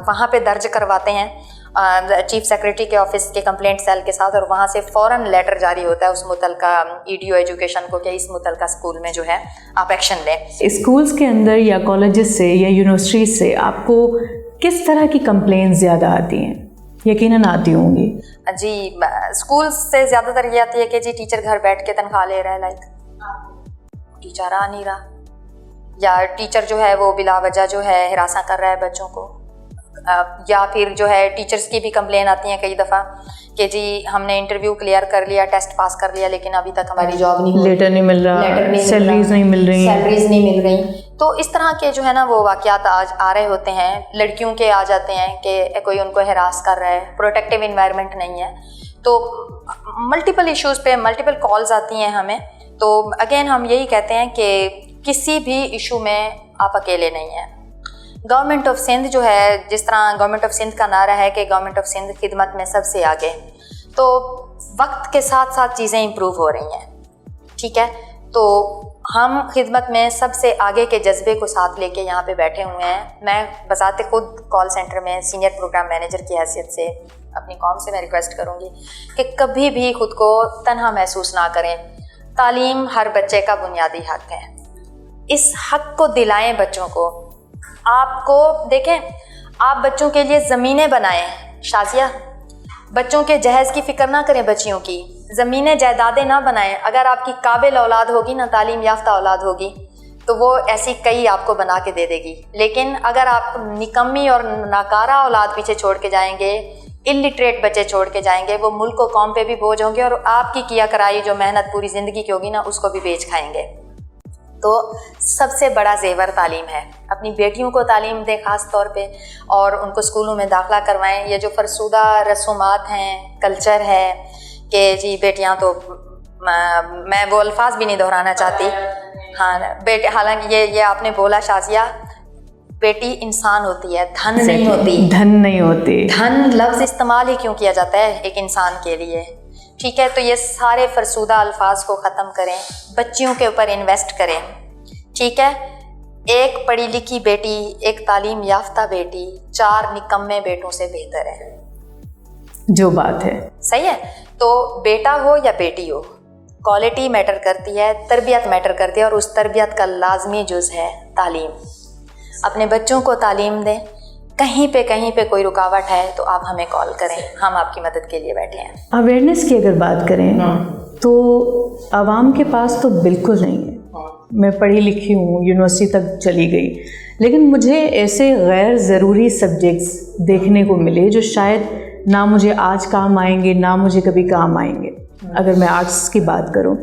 वहाँ पे दर्ज करवाते हैं चीफ सेक्रेटरी के ऑफिस के कंप्लेंट सेल के साथ, और वहाँ से फ़ौरन लेटर जारी होता है उस मुतलका ईडीओ एजुकेशन को कि इस मुतलका स्कूल में जो है आप एक्शन लें। स्कूल्स के अंदर या कॉलेजेस से या यूनिवर्सिटी से आपको किस तरह की कंप्लेंट्स ज़्यादा आती हैं? यकीनन आती होंगी जी। स्कूल से ज़्यादातर ये आती है कि जी टीचर घर बैठ के तनख्वाह ले रहा है, लाइक टीचर आ नहीं रहा, या टीचर जो है वो बिला वजह जो है हिरासा कर रहा है बच्चों को, या फिर जो है टीचर्स की भी कंप्लेन आती हैं कई दफ़ा कि जी हमने इंटरव्यू क्लियर कर लिया, टेस्ट पास कर लिया, लेकिन अभी तक हमारी जॉब नहीं, लेटर नहीं मिल रहा, सैलरीज नहीं मिल रही। तो इस तरह के जो है ना वो वाक़यात आज आ रहे होते हैं। लड़कियों के आ जाते हैं कि कोई उनको हरास कर रहा है, प्रोटेक्टिव इन्वायरमेंट नहीं है। तो मल्टीपल इश्यूज़ पे मल्टीपल कॉल्स आती हैं हमें। तो अगेन हम यही कहते हैं कि किसी भी इशू में आप अकेले नहीं हैं। गवर्नमेंट ऑफ सिंध जो है, जिस तरह गवर्नमेंट ऑफ सिंध का नारा है कि गवर्नमेंट ऑफ सिंध खिदमत में सबसे आगे, تو وقت کے ساتھ ساتھ چیزیں امپروو ہو رہی ہیں. ٹھیک ہے, تو ہم خدمت میں سب سے آگے کے جذبے کو ساتھ لے کے یہاں پہ بیٹھے ہوئے ہیں. میں بذات خود کال سینٹر میں سینئر پروگرام مینیجر کی حیثیت سے اپنی قوم سے میں ریکویسٹ کروں گی کہ کبھی بھی خود کو تنہا محسوس نہ کریں. تعلیم ہر بچے کا بنیادی حق ہے, اس حق کو دلائیں بچوں کو. آپ کو دیکھیں, آپ بچوں کے لیے زمینیں بنائیں. شازیہ, بچوں کے جہیز کی فکر نہ کریں, بچیوں کی زمینیں جائیدادیں نہ بنائیں. اگر آپ کی قابل اولاد ہوگی نا, تعلیم یافتہ اولاد ہوگی, تو وہ ایسی کئی آپ کو بنا کے دے دے گی. لیکن اگر آپ نکمی اور ناکارہ اولاد پیچھے چھوڑ کے جائیں گے, الٹریٹ بچے چھوڑ کے جائیں گے, وہ ملک و قوم پہ بھی بوجھ ہوں گے, اور آپ کی کیا کرائی جو محنت پوری زندگی کی ہوگی نا, اس کو بھی بیچ کھائیں گے. تو سب سے بڑا زیور تعلیم ہے. اپنی بیٹیوں کو تعلیم دیں خاص طور پہ, اور ان کو اسکولوں میں داخلہ کروائیں. یہ جو فرسودہ رسومات ہیں, کلچر ہے کہ جی بیٹیاں تو, میں وہ الفاظ بھی نہیں دہرانا چاہتی. ہاں بیٹے, حالانکہ یہ آپ نے بولا شازیہ, بیٹی انسان ہوتی ہے, دھن نہیں ہوتی. دھن نہیں ہوتی. دھن لفظ استعمال ہی کیوں کیا جاتا ہے ایک انسان کے لیے؟ ٹھیک ہے, تو یہ سارے فرسودہ الفاظ کو ختم کریں, بچیوں کے اوپر انویسٹ کریں. ٹھیک ہے, ایک پڑھی لکھی بیٹی, ایک تعلیم یافتہ بیٹی 4 نکمے بیٹوں سے بہتر ہے. جو بات ہے صحیح ہے. تو بیٹا ہو یا بیٹی ہو, کوالٹی میٹر کرتی ہے, تربیت میٹر کرتی ہے, اور اس تربیت کا لازمی جز ہے تعلیم. اپنے بچوں کو تعلیم دیں. کہیں پہ کوئی رکاوٹ ہے تو آپ ہمیں کال کریں, ہم آپ کی مدد کے لیے بیٹھے ہیں. اویئرنیس کی اگر بات کریں تو عوام کے پاس تو بالکل نہیں ہے. میں پڑھی لکھی ہوں, یونیورسٹی تک چلی گئی, لیکن مجھے ایسے غیر ضروری سبجیکٹس دیکھنے کو ملے جو شاید نہ مجھے آج کام آئیں گے, نہ مجھے کبھی کام آئیں گے. اگر میں آرٹس کی بات کروں,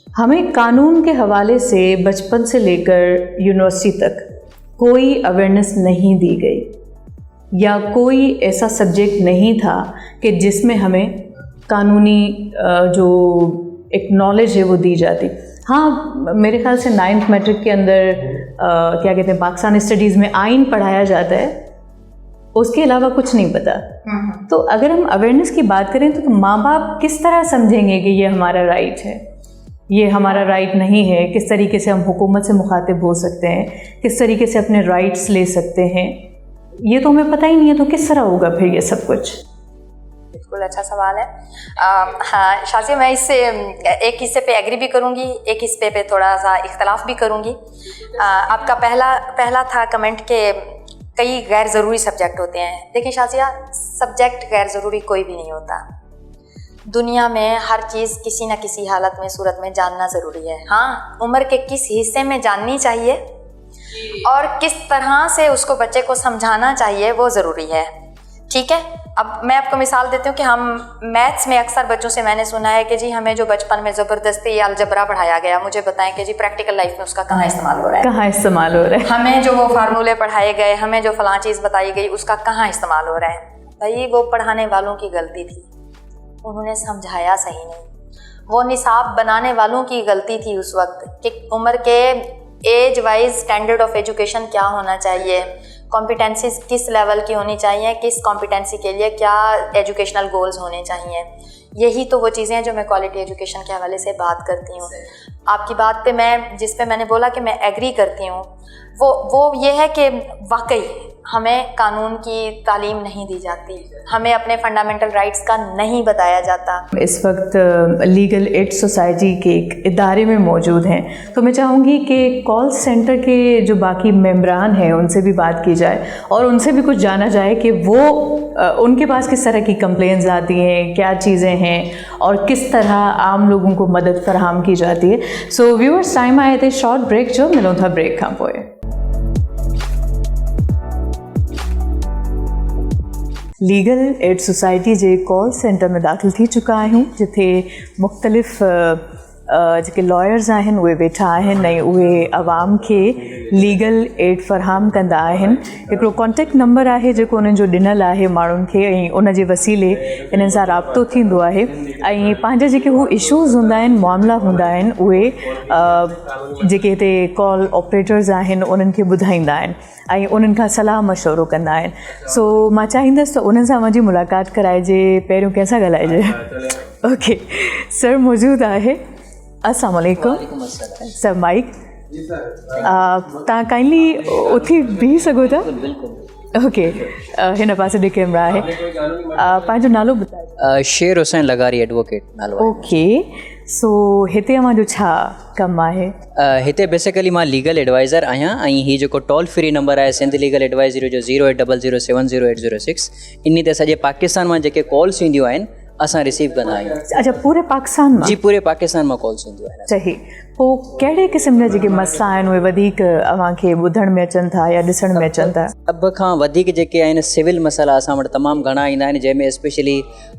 ہمیں قانون کے حوالے سے بچپن سے لے کر یونیورسٹی تک کوئی اویئرنیس نہیں دی گئی, یا کوئی ایسا سبجیکٹ نہیں تھا کہ جس میں ہمیں قانونی جو ایک نالج ہے وہ دی جاتی. ہاں, میرے خیال سے 9th میٹرک کے اندر کیا کہتے ہیں, پاکستان اسٹڈیز میں آئین پڑھایا جاتا ہے, اس کے علاوہ کچھ نہیں پتہ. تو اگر ہم اویئرنیس کی بات کریں تو ماں باپ کس طرح سمجھیں گے کہ یہ ہمارا رائٹ ہے, یہ ہمارا رائٹ نہیں ہے؟ کس طریقے سے ہم حکومت سے مخاطب ہو سکتے ہیں, کس طریقے سے اپنے رائٹس لے سکتے ہیں, یہ تو ہمیں پتہ ہی نہیں ہے. تو کس طرح ہوگا پھر یہ سب کچھ؟ بالکل اچھا سوال ہے. ہاں شازیہ, میں اس سے ایک حصے پہ ایگری بھی کروں گی, ایک حصے پہ تھوڑا سا اختلاف بھی کروں گی. آپ کا پہلا تھا کمنٹ کہ کئی غیر ضروری سبجیکٹ ہوتے ہیں. دیکھیں شازیہ, سبجیکٹ غیر ضروری کوئی بھی نہیں ہوتا. دنیا میں ہر چیز کسی نہ کسی حالت میں, صورت میں جاننا ضروری ہے. ہاں, عمر کے کس حصے میں جاننی چاہیے اور کس طرح سے اس کو بچے کو سمجھانا چاہیے وہ ضروری ہے. ٹھیک ہے, اب میں آپ کو مثال دیتی ہوں کہ ہم میتھس میں اکثر بچوں سے میں نے سنا ہے کہ جی ہمیں جو بچپن میں زبردستی الجبرا پڑھایا گیا, مجھے بتائیں کہ جی پریکٹیکل لائف میں اس کا کہاں استعمال ہو رہا ہے, ہمیں جو وہ فارمولے پڑھائے گئے, ہمیں جو فلاں چیز بتائی گئی, اس کا کہاں استعمال ہو رہا ہے. بھائی وہ پڑھانے والوں کی غلطی تھی, انہوں نے سمجھایا صحیح نہیں. وہ نصاب بنانے والوں کی غلطی تھی اس وقت کہ عمر کے age wise standard of education کیا ہونا چاہیے, کمپیٹنسیز کس لیول کی ہونی چاہیے, کس کمپیٹنسی کے لیے کیا ایجوکیشنل گولز ہونے چاہیے. یہی تو وہ چیزیں ہیں جو میں کوالٹی ایجوکیشن کے حوالے سے بات کرتی ہوں. آپ کی بات پہ میں, جس پہ میں نے بولا کہ میں ایگری کرتی ہوں, وہ یہ ہے کہ واقعی ہمیں قانون کی تعلیم نہیں دی جاتی, ہمیں اپنے فنڈامنٹل رائٹس کا نہیں بتایا جاتا. اس وقت لیگل ایڈ سوسائٹی کے ایک ادارے میں موجود ہیں, تو میں چاہوں گی کہ کال سینٹر کے جو باقی ممبران ہیں ان سے بھی بات کی جائے اور ان سے بھی کچھ جانا جائے کہ وہ ان کے پاس کس طرح کی کمپلینز آتی ہیں, کیا چیزیں ہیں, اور کس طرح عام لوگوں کو مدد فراہم کی جاتی ہے. سو ویورز, ٹائم آئے تھے شارٹ بریک جو ملوں تھا بریک کھا پوئے. لیگل ایڈ سوسائٹی جے کال سینٹر میں داخل تھی چکا ہوں, جتھے مختلف जेके लॉयर्स आहिनि उहे वेठा आहिनि ऐं उहे आवाम खे लीगल एड फ़रहाम कंदा आहिनि. हिकिड़ो कॉन्टेक्ट नंबर आहे जेको उन्हनि जो ॾिनल आहे माण्हुनि खे ऐं उन जे वसीले इन्हनि सां राब्तो थींदो आहे ऐं पंहिंजा जेके हू इशूज़ हूंदा आहिनि, मामला हूंदा आहिनि, उहे जेके हिते कॉल ऑपरेटर्स आहिनि उन्हनि खे ॿुधाईंदा आहिनि ऐं उन्हनि खां सलाह मशवरो कंदा आहिनि. सो मां चाहींदसि त उन्हनि सां मुंहिंजी मुलाक़ात कराइजे. पहिरियों कंहिंसां ॻाल्हाइजे? ओके, सर मौजूदु आहे. अस्सलाम वालेकुम सर. माइक तव्हां काइंडली उथी बीही सघो था? ओके, हिन पासे ॾे कैमरा आहे. पंहिंजो नालो ॿुधायो. शेर हुसैन लगारी एडवोकेट नालो. ओके, सो हिते अव्हांजो छा कमु आहे? हिते बेसिकली मां लीगल एडवाइज़र आहियां ऐं हीअ जेको टोल फ्री नंबर आहे सिंध लीगल एडवाइज़री जो 080070806, इन ते सॼे पाकिस्तान मां जेके कॉल्स ईंदियूं आहिनि असां रिसीव कंदा आहियूं. अच्छा, पूरे पाकिस्तान मां? जी, पूरे पाकिस्तान मां कॉल्स ईंदियूं आहिनि. सही. पोइ कहिड़े क़िस्म जा जेके मसइला आहिनि उहे वधीक अव्हांखे ॿुधण में अचनि था या ॾिसण में अचनि था? सभ खां वधीक जेके आहिनि सिविल मसइला असां वटि तमामु घणा ईंदा आहिनि, जंहिंमें स्पेशली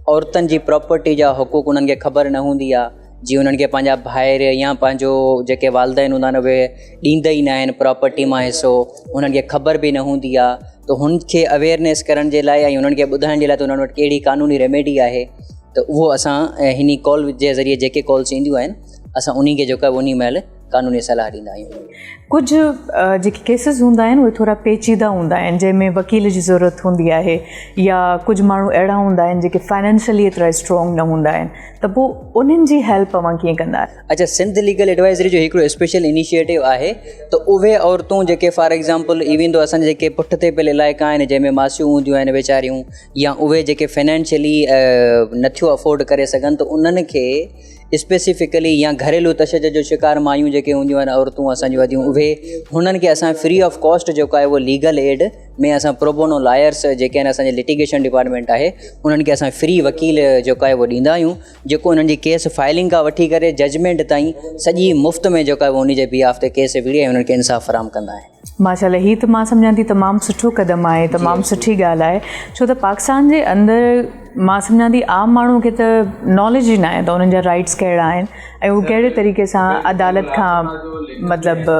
औरतुनि जी प्रॉपर्टी जा हुक़ूक़ उन्हनि खे ख़बर न हूंदी आहे. जीअं उन्हनि खे पंहिंजा भाइर या पंहिंजो जेके वालदेन हूंदा आहिनि उहे ॾींदा ई न आहिनि प्रॉपर्टी मां हिसो, उन्हनि खे ख़बर बि न हूंदी आहे. त हुनखे अवेयरनेस करण जे लाइ ऐं उन्हनि खे ॿुधाइण जे लाइ त उन्हनि वटि कहिड़ी कानूनी रेमेडी आहे, त उहो असां हिन कॉल जे ज़रिए जेके कॉल्स ईंदियूं आहिनि असां उन खे जेको आहे उन महिल कानूनी सलाह ॾींदा आहियूं. कुझु जेके केसिस हूंदा आहिनि उहे थोरा पेचीदा हूंदा आहिनि, जंहिंमें वकील जी ज़रूरत हूंदी आहे, या कुझु माण्हू अहिड़ा हूंदा आहिनि जेके फाइनेंशियली एतिरा स्ट्रॉन्ग न हूंदा आहिनि, त पोइ उन्हनि जी हेल्प तव्हां कीअं कंदा आहियो? अच्छा, सिंध लीगल एडवाइज़री जो हिकिड़ो स्पेशल इनिशिएटिव आहे, त उहे औरतूं जेके फॉर एग्ज़ाम्पल इवन दो असांजे जेके पुठिते पियल इलाइक़ा आहिनि जंहिंमें मासियूं हूंदियूं आहिनि वीचारियूं, या उहे जेके फाइनेंशियली नथियूं अफोर्ड करे सघनि, त उन्हनि खे स्पेसिफिकली या घरेलू तशदुद जो शिकार मायूं जेके हूंदियूं आहिनि औरतूं असांजूं वधियूं, उहे हुननि खे असां फ्री ऑफ कॉस्ट जेको आहे उहो लीगल एड में असां प्रोबोनो लायर्स जेके आहिनि असांजे लिटिगेशन डिपार्टमेंट आहे उन्हनि खे असां फ्री वकील जेको आहे उहो ॾींदा आहियूं, जेको उन्हनि जी केस फाइलिंग खां वठी करे जजमेंट ताईं सॼी मुफ़्त में जेको आहे उहो उन जे बिहाफ ते केस विड़ी ऐं उन्हनि खे इंसाफ़ फराहम कंदा आहिनि. माशाल्लाह, हीअ त मां सम्झां थी तमामु सुठो क़दम आहे, तमामु सुठी ॻाल्हि आहे, छो त पाकिस्तान जे अंदरि मां सम्झां थी आम माण्हू खे त नॉलेज ई न आहे त उन्हनि जा राइट्स कहिड़ा आहिनि ऐं उहे कहिड़े तरीक़े सां अदालत खां मतिलबु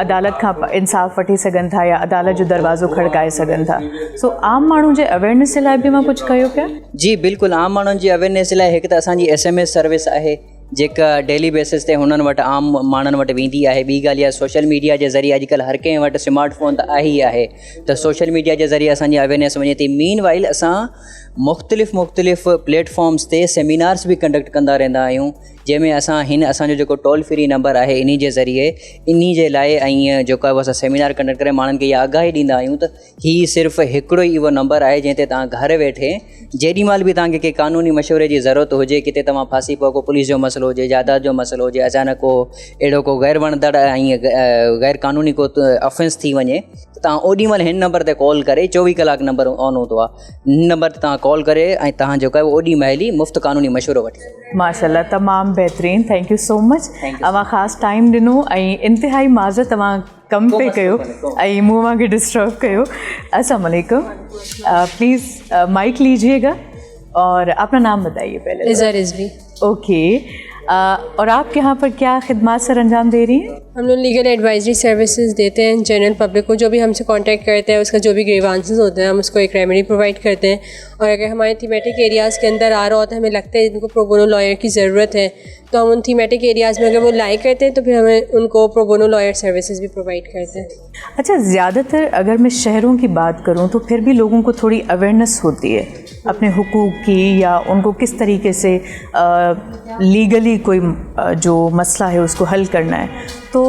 अदालत खां इंसाफ़ वठी सघनि था या अदालत जो दरवाज़ो खड़काए सघनि था. सो आम माण्हू जे अवेयरनेस जे लाइ बि मां कुझु कयो पिया? जी बिल्कुलु, आम माण्हुनि जी अवेयरनेस जे लाइ हिकु त असांजी SMS सर्विस आहे जेका डेली बेसिस ते हुननि वटि आम माण्हुनि वटि वेंदी आहे. ॿी ॻाल्हि इहा सोशल मीडिया जे ज़रिए अॼुकल्ह हर कंहिं वटि स्मार्टफोन त आहे ई आहे, त सोशल मीडिया जे ज़रिए असांजी अवेयरनेस वञे थी. मीन वाइल असां मुख़्तलिफ़ प्लेटफॉर्म्स ते सेमिनार्स बि कंडक्ट कंदा रहंदा आहियूं, जंहिंमें असां असांजो जेको टोल फ्री नंबर आहे इन जे ज़रिए इन जे लाइ ऐं जेको आहे असां सेमिनार कंडक्ट करे माण्हुनि खे इहा आगाही ॾींदा आहियूं त हीअ सिर्फ़ु हिकिड़ो ई उहो नंबर आहे जंहिं ते तव्हां घरु वेठे जेॾी महिल बि तव्हांखे कंहिं कानूनी मशवरे जी ज़रूरत हुजे, किथे तव्हां फासी पियो, को पुलिस जो मसइलो हुजे, जाइदाद जो मसइलो हुजे, अचानक को अहिड़ो को गैर वणंदड़ ऐं गैर कानूनी को ऑफेंस थी वञे, त तव्हां ओॾी महिल हिन नंबर ते कॉल करे 24 कलाक नंबर ऑन हूंदो आहे, हिन नंबर ते तव्हां कॉल करे ऐं तव्हां जेको आहे ओॾी महिल ई मुफ़्त कानूनी मशवरो वठी. माशाल्लाह, तमामु बहितरीनु, थैंक यू सो मच. तव्हां ख़ासि टाइम ॾिनो ऐं इंतिहाई माज़रत तव्हां कमु पे कयो ऐं मूं मूंखे डिस्टर्ब कयो. अस्सलाम वालेकुम, प्लीज़ माइक लीजिएगा और अपना नाम बताइए पहले. इज़ा रिज़वी. ओके, और आप यहाँ पर क्या खिदमत सर अंजाम दे रही हैं? हम लोग लीगल एडवाइजरी सर्विसेज देते हैं जनरल पब्लिक को, जो भी हमसे कांटेक्ट करते हैं उसका जो भी ग्रीवांसेस होते हैं हम उसको एक रेमेडी प्रोवाइड करते हैं. और अगर हमारे थीमेटिक एरियाज़ के अंदर आ रहा होता है, हमें लगता है इनको प्रोबोनो लॉयर की ज़रूरत है, तो हम उन थीमेटिक एरियाज़ में अगर वो लाइक करते हैं तो फिर हमें उनको प्रोबोनो लॉयर सर्विसेज भी प्रोवाइड करते हैं. अच्छा, ज़्यादातर अगर मैं शहरों की बात करूं तो फिर भी लोगों को थोड़ी अवेयरनेस होती है अपने हुकूक की, या उनको किस तरीके से लीगली कोई जो मसला है उसको हल करना है, तो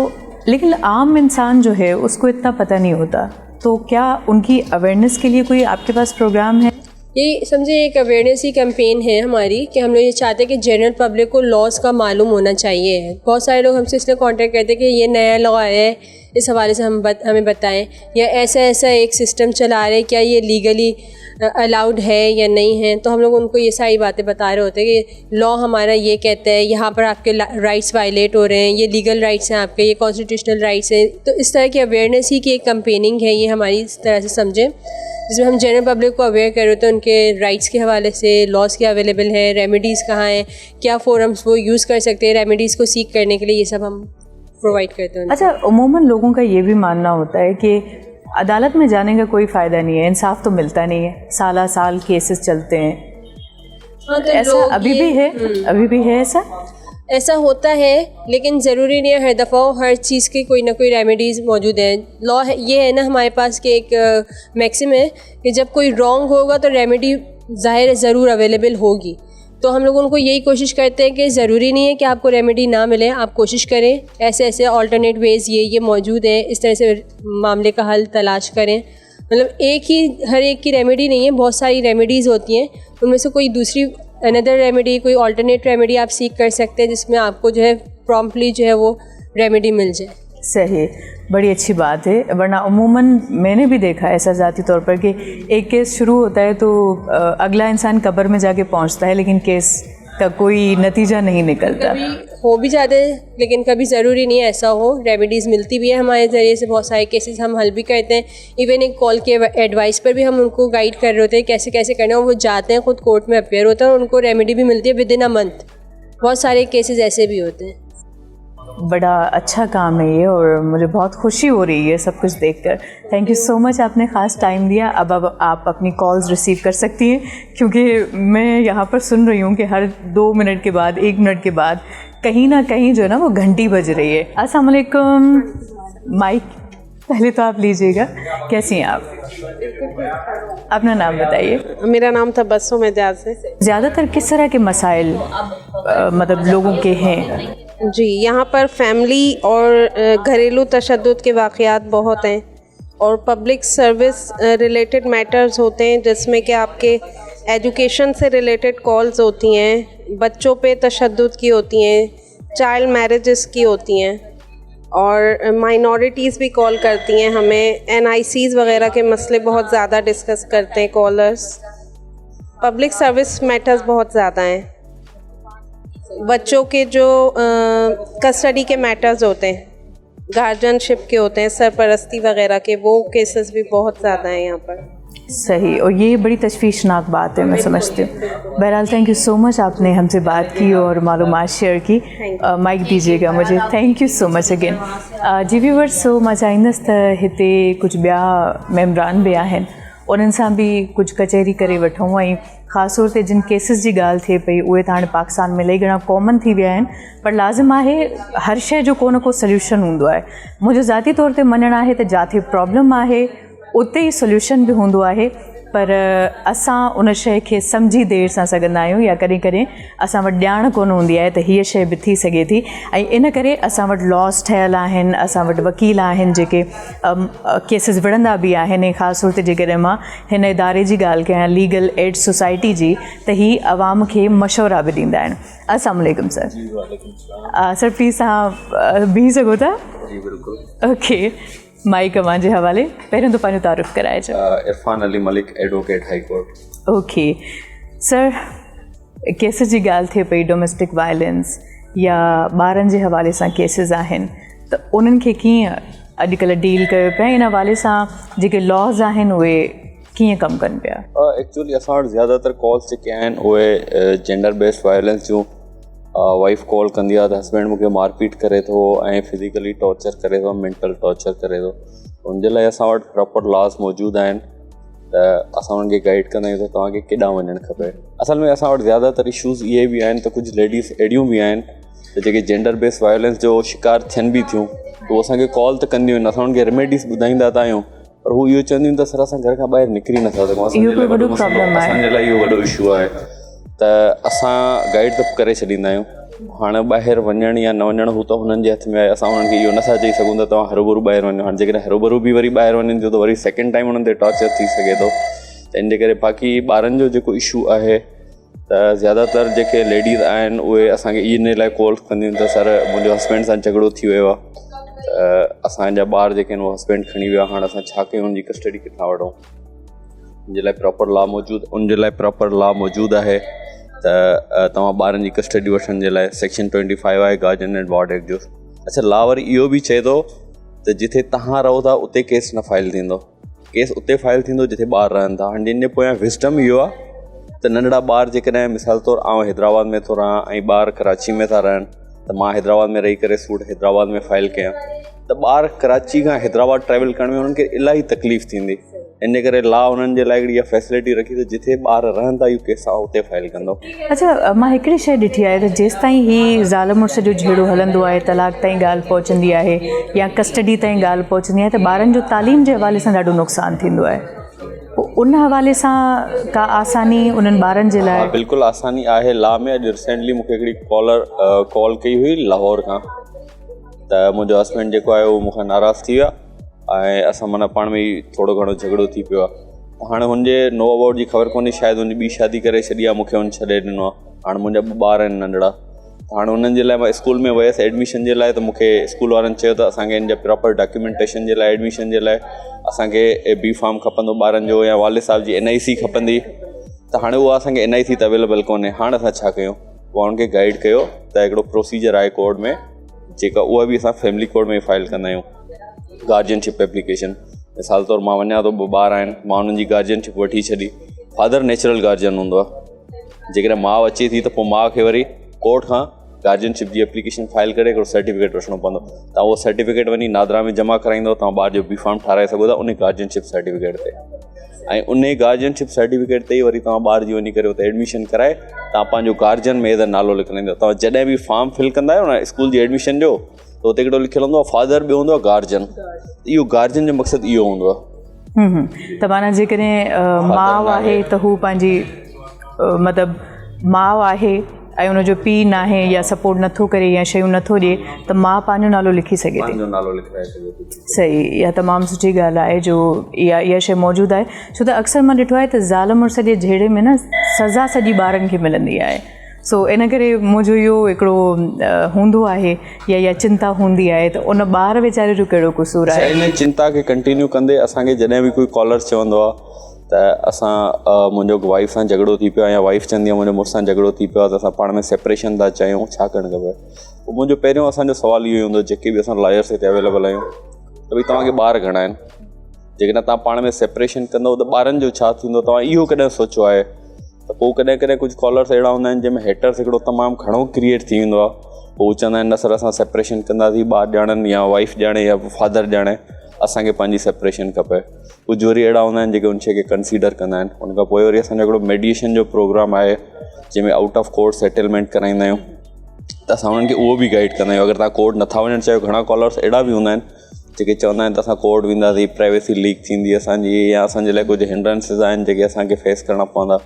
लेकिन आम इंसान जो है उसको इतना पता नहीं होता. तो क्या उनकी अवेयरनेस के लिए कोई आपके पास प्रोग्राम है? ये समझे एक अवेयरनेस ही कैंपेन है हमारी कि हम लोग ये चाहते हैं कि जनरल पब्लिक को लॉज का मालूम होना चाहिए. बहुत सारे लोग हमसे इसलिए कांटेक्ट करते हैं कि ये नया लॉ आया है, इस हवाले से हमें बताएं, या ऐसा एक सिस्टम चला रहे, क्या ये लीगली अलाउड है या नहीं है. तो हम लोग उनको ये सारी बातें बता रहे होते हैं कि लॉ हमारा ये कहता है, यहाँ पर आपके राइट्स वायलेट हो रहे हैं, ये लीगल राइट्स हैं आपके, ये कॉन्स्टिट्यूशनल राइट्स हैं. तो इस तरह की अवेयरनेस ही की एक कैंपेनिंग है ये हमारी, इस तरह से समझें. جس میں ہم جنرل پبلک کو اویئر کر رہے ہوتے ہیں ان کے رائٹس کے حوالے سے، لاس کیا اویلیبل ہے، ریمیڈیز کہاں ہیں، کیا فورمس وہ یوز کر سکتے ہیں ریمیڈیز کو سیکھ کرنے کے لیے، یہ سب ہم پرووائڈ کرتے ہیں. اچھا، عموماً لوگوں کا یہ بھی ماننا ہوتا ہے کہ عدالت میں جانے کا کوئی فائدہ نہیں ہے، انصاف تو ملتا نہیں ہے، سالہ سال کیسز چلتے ہیں. ایسا ابھی بھی ہے ایسا ہوتا ہے، لیکن ضروری نہیں ہے ہر دفعہ ہر چیز کی کوئی نہ کوئی ریمیڈیز موجود ہیں. لا یہ ہے نا ہمارے پاس کہ ایک میکسم ہے کہ جب کوئی رانگ ہوگا تو ریمیڈی ظاہر ہے ضرور اویلیبل ہوگی. تو ہم لوگ ان کو یہی کوشش کرتے ہیں کہ ضروری نہیں ہے کہ آپ کو ریمیڈی نہ ملے، آپ کوشش کریں ایسے آلٹرنیٹ ویز یہ موجود ہیں، اس طرح سے معاملے کا حل تلاش کریں. مطلب ہر ایک کی ریمیڈی نہیں ہے، بہت ساری ریمیڈیز ہوتی ہیں، ان میں سے کوئی دوسری اندر ریمیڈی، کوئی آلٹرنیٹ ریمیڈی آپ سیکھ کر سکتے ہیں جس میں آپ کو جو ہے پرومپٹلی جو ہے وہ ریمیڈی مل جائے. صحیح، بڑی اچھی بات ہے. ورنہ عموماً میں نے بھی دیکھا ایسا ذاتی طور پر کہ ایک کیس شروع ہوتا ہے تو اگلا انسان قبر میں جا کے پہنچتا ہے لیکن کیس کا کوئی نتیجہ نہیں نکلتا. کبھی ہو بھی جاتے ہیں لیکن کبھی ضروری نہیں ہے ایسا ہو. ریمیڈیز ملتی بھی ہے ہمارے ذریعے سے، بہت سارے کیسز ہم حل بھی کرتے ہیں. ایون ایک کال کے ایڈوائس پر بھی ہم ان کو گائیڈ کر رہے ہوتے ہیں کیسے کیسے کرنا ہے. وہ جاتے ہیں خود کورٹ میں اپیئر ہوتا ہے اور ان کو ریمیڈی بھی ملتی ہے ود ان اے منتھ. بہت سارے کیسز ایسے بھی ہوتے ہیں. بڑا اچھا کام ہے یہ، اور مجھے بہت خوشی ہو رہی ہے سب کچھ دیکھ کر. تھینک یو سو مچ، آپ نے خاص ٹائم دیا. اب آپ اپنی کالز ریسیو کر سکتی ہیں کیونکہ میں یہاں پر سن رہی ہوں کہ ہر 2 منٹ کے بعد 1 منٹ کے بعد کہیں نہ کہیں جو ہے نا وہ گھنٹی بج رہی ہے. السلام علیکم. مائک پہلے تو آپ لیجیے گا. کیسی ہیں آپ؟ اپنا نام بتائیے. میرا نام تبسم اعجاز ہے. زیادہ تر کس طرح کے مسائل مطلب لوگوں کے ہیں؟ جی، یہاں پر فیملی اور گھریلو تشدد کے واقعات بہت ہیں اور پبلک سروس ریلیٹڈ میٹرز ہوتے ہیں جس میں کہ آپ کے ایجوکیشن سے ریلیٹڈ کالز ہوتی ہیں، بچوں پہ تشدد کی ہوتی ہیں، چائلڈ میرجز کی ہوتی ہیں، اور مائنورٹیز بھی کال کرتی ہیں ہمیں. NICs وغیرہ کے مسئلے بہت زیادہ ڈسکس کرتے ہیں کالرز. پبلک سروس میٹرز بہت زیادہ ہیں. بچوں کے جو کسٹڈی کے میٹرز ہوتے ہیں، گارجن شپ کے ہوتے ہیں، سرپرستی وغیرہ کے، وہ کیسز بھی بہت زیادہ ہیں یہاں پر. صحیح، اور یہ بڑی تشویشناک بات ہے، میں سمجھتی ہوں. بہرحال تھینک یو سو مچ، آپ نے ہم سے بات کی اور معلومات شیئر کی. مائک دیجیے گا مجھے. Thank you so much again. جی ویورز، سو मां चाहींदसि त हिते कुझु ॿिया मेंबरान बि आहिनि, उन्हनि सां बि कुझु कचहरी करे वठूं. ऐं ख़ासि तौर ते जिन केसिस जी ॻाल्हि थिए पई उहे त हाणे पाकिस्तान में इलाही घणा कॉमन थी विया आहिनि, पर लाज़िम आहे हर शइ जो को न को सोल्यूशन हूंदो आहे. मुंहिंजो ज़ाती तौर ते मञणु आहे त जिथे प्रॉब्लम आहे उते ई सोल्यूशन बि हूंदो आहे, पर असां उन शइ खे सम्झी देरि सां सघंदा आहियूं या कॾहिं कॾहिं असां वटि ॼाण कोन हूंदी आहे त हीअ शइ बि थी सघे थी. ऐं इन करे असां वटि लॉस ठहियलु आहिनि, असां वटि वकील आहिनि जेके केसिस विढ़ंदा बि आहिनि. ऐं ख़ासि तौर ते जेकॾहिं मां हिन इदारे जी ॻाल्हि कयां, लीगल एड सोसाइटी जी, त हीअ आवाम खे मशवरा बि ॾींदा आहिनि. अस्सलाम वालेकुम सर. सर प्लीज़ तव्हां बीही सघो था? जी बिल्कुलु. ओके, माइक अव्हांजे हवाले. पहिरियों त पंहिंजो तारीफ़ कराइजो. Irfan Ali Malik, advocate high court. Okay sir, cases जी ॻाल्हि थिए पई, डोमेस्टिक वायलेंस या ॿारनि जे हवाले सां केसिस आहिनि, त उन्हनि खे कीअं अॼुकल्ह डील कयो पिया? इन हवाले सां जेके लॉज़ आहिनि उहे कीअं कमु कनि पिया? एक्चुअली असां वटि ज़्यादातर कॉल्स जेके आहिनि उहे जेंडर बेस्ड वायलेंस जूं. वाइफ कॉल कंदी आहे त हस्बैंड मूंखे मारपीट करे थो ऐं फिज़िकली टॉर्चर करे थो, मेंटल टॉर्चर करे थो. उनजे लाइ असां वटि प्रॉपर लॉस मौजूदु आहिनि त असां उन्हनि खे गाइड कंदा आहियूं त तव्हांखे केॾांहुं वञणु खपे. असल में असां वटि ज़्यादातर इशूज़ इहे बि आहिनि त कुझु लेडीज़ अहिड़ियूं बि आहिनि त जेके जेंडर बेस्ड वायलेंस जो शिकार थियनि बि थियूं, त उहे असांखे कॉल त कंदियूं आहिनि. असां उन्हनि खे रेमेडीज़ ॿुधाईंदा त आहियूं, पर हू इहो चवंदियूं आहिनि त सर असां घर खां ॿाहिरि निकिरी नथा सघूं. असांजे लाइ इहो वॾो इशू आहे त असां गाइड त करे छॾींदा आहियूं. हाणे ॿाहिरि वञणु या न वञणु हू त हुननि जे हथ में आहे. असां हुननि खे इहो नथा चई सघूं त तव्हां हरूभरू ॿाहिरि वञो. हाणे जेकॾहिं हरूभरू बि वरी ॿाहिरि वञनि थियूं त वरी सेकेंड टाइम हुननि ते टॉर्चर थी सघे थो. त इन जे करे बाक़ी ॿारनि जो जेको इशू आहे त ज़्यादातर जेके लेडीज़ आहिनि उहे असांखे इन लाइ कॉल कंदियूं आहिनि त सर मुंहिंजो हस्बैंड सां झगड़ो थी वियो आहे, त असांजा ॿार जेके आहिनि उहे हस्बैंड खणी वियो आहे, हाणे असां छा कयूं, हुनजी कस्टडी किथां वठूं. उनजे लाइ प्रॉपर लॉ मौजूदु आहे त तव्हां ॿारनि जी कस्टडी वठण जे लाइ सेक्शन 25 आहे गार्जियन एंड वार्ड एक्ट जो. अच्छा, लॉ वरी इहो बि चए थो त जिथे तव्हां रहो था उते केस न फाइल थींदो. केस उते फाइल थींदो जिथे ॿार रहनि था. हाणे जिन जे पोयां विज़डम इहो आहे त नंढड़ा ॿार जेकॾहिं मिसाल तौरु आउं हैदराबाद में थो रहां ऐं ॿार कराची में था रहनि त मां हैदराबाद में रही करे सूट हैदराबाद में फाइल कयां त ॿार कराची खां हैदराबाद ट्रैवल करण में उन्हनि खे इलाही तकलीफ़ थींदी. इन करे ला उन्हनि जे लाइ हिकिड़ी इहा फैसिलिटी रखी त जिथे ॿार रहनि था इहो केस आहे उते फाइल कंदो. अच्छा, मां हिकिड़ी शइ ॾिठी आहे त जेसि ताईं ही ज़ाल मुड़ुस जो झेड़ो हलंदो आहे, तलाक ताईं ॻाल्हि पहुचंदी आहे या कस्टडी ताईं ॻाल्हि पहुचंदी आहे, त ॿारनि जो तालीम जे हवाले सां ॾाढो नुक़सानु थींदो आहे. उन हवाले सां का आसानी उन्हनि ॿारनि जे लाइ? बिल्कुलु आसानी आहे ला में. अॼु रिसेंटली मूंखे हिकिड़ी कॉल कई हुई लाहौर खां त मुंहिंजो हस्बैंड जेको आहे उहो मूंखां नाराज़ थी विया ऐं असां माना पाण में ई थोरो घणो झगड़ो थी पियो आहे. हाणे हुनजे नो अबाउट जी ख़बर कोन्हे, शायदि हुनजी ॿी शादी करे छॾी आहे, मूंखे हुन छॾे ॾिनो आहे. हाणे मुंहिंजा 2 ॿार आहिनि नंढड़ा. हाणे हुननि जे लाइ मां स्कूल में वियसि एडमिशन जे लाइ, त मूंखे स्कूल वारनि चयो त असांखे हिन जा प्रॉपर डॉक्यूमेंटेशन जे लाइ एडमिशन जे लाइ असांखे बी फार्म खपंदो ॿारनि जो या वाले साहब जी NIC खपंदी. त हाणे उहा असांखे NIC त अवेलेबल कोन्हे. हाणे असां छा कयूं? उहा हुनखे गाइड कयो त हिकिड़ो प्रोसीजर आहे कोर्ट में, जेका उहा बि असां फैमिली कोर्ट में फाइल कंदा आहियूं. गार्जियनशिप एप्लीकेशन, मिसाल तौरु मां वञा थो, 2 ॿार आहिनि, मां हुननि जी गार्जियनशिप वठी छॾी. फादर नेचुरल गार्जियन हूंदो आहे. जेकॾहिं माउ अचे थी त पोइ माउ खे वरी कोर्ट खां गार्जियनशिप जी एप्लीकेशन फाइल करे हिकिड़ो सर्टिफिकेट वठिणो पवंदो. तव्हां उहो सर्टिफिकेट वञी नादरा में जमा कराईंदो, तव्हां ॿार जो बी फार्म ठाराए सघो था उन गार्जियनशिप सर्टिफिकेट ते. ऐं उन गार्जियनशिप सर्टिफिकेट ते ई वरी तव्हां ॿार जी वञी करे उते एडमिशन कराए तव्हां पंहिंजो गार्जियन में एज़ नालो लिखाईंदो. तव्हां जॾहिं बि फॉर्म फिल कंदा आहियो न स्कूल जी एडमिशन जो, त उते हिकिड़ो लिखियलु हूंदो आहे फादर, ॿियो हूंदो आहे गार्जियन. इहो गार्जियन जो मक़सदु इहो हूंदो आहे. त माना जेकॾहिं माउ आहे त हू पंहिंजी मतिलबु माउ आहे ऐं उनजो पीउ न आहे या सपोर्ट नथो करे या शयूं नथो ॾिए, त माउ पंहिंजो नालो लिखी सघे थी. नालो लिखाए सघे थी. सही, इहा तमामु सुठी ॻाल्हि आहे जो इहा शइ मौजूदु आहे. छो त अक्सर मां ॾिठो आहे त ज़ाल मुड़ुस जे झेड़े में न सज़ा सॼी ॿारनि खे मिलंदी आहे. सो इन करे मुंहिंजो इहो हिकिड़ो हूंदो आहे या इहा चिंता हूंदी आहे त उन ॿार वीचारे जो कहिड़ो क़सूरु आहे. इन चिंता खे कंटिन्यू कंदे असांखे जॾहिं बि कोई कॉलर चवंदो आहे त असां मुंहिंजो वाइफ सां झगड़ो थी पियो आहे या वाइफ चवंदी आहे मुंहिंजो मुड़ुस सां झगड़ो थी पियो आहे, त असां पाण में सेपरेशन था चाहियूं, छा करणु खपे? पोइ मुंहिंजो पहिरियों असांजो सुवालु इहो ई हूंदो, जेके बि असां लॉयर्स हिते अवेलेबल आहियूं, त भई तव्हांखे ॿार घणा आहिनि? जेकॾहिं तव्हां पाण में सेपरेशन कंदव त ॿारनि जो छा थींदो? तव्हां इहो कॾहिं सोचियो आहे? त पोइ कॾहिं कॾहिं कुझु कॉलर्स अहिड़ा हूंदा आहिनि जंहिंमें हेटर्स हिकिड़ो तमामु घणो क्रिएट थी वेंदो आहे. पोइ चवंदा आहिनि न सर असां सेपरेशन कंदासीं, ॿार ॼाणनि या वाइफ ॼाणे या फादर ॼाणे, असांखे पंहिंजी सेपरेशन खपे. कुझु वरी अहिड़ा हूंदा आहिनि जेके उन शइ खे कंसीडर कंदा आहिनि. उन खां पोइ वरी असांजो हिकिड़ो मेडिएशन जो प्रोग्राम आहे जंहिंमें आउट ऑफ कोर्ट सेटलमेंट कराईंदा आहियूं, त असां उन्हनि खे उहो बि गाइड कंदा आहियूं. अगरि तव्हां कोर्ट नथा वञणु चाहियो, घणा कॉलर्स अहिड़ा बि हूंदा आहिनि जेके चवंदा आहिनि त असां कोर्ट वेंदासीं, प्राइवेसी लीक थींदी असांजी, या असांजे लाइ कुझु हिंड्रेंसिस आहिनि जेके असांखे फेस करणा पवंदा.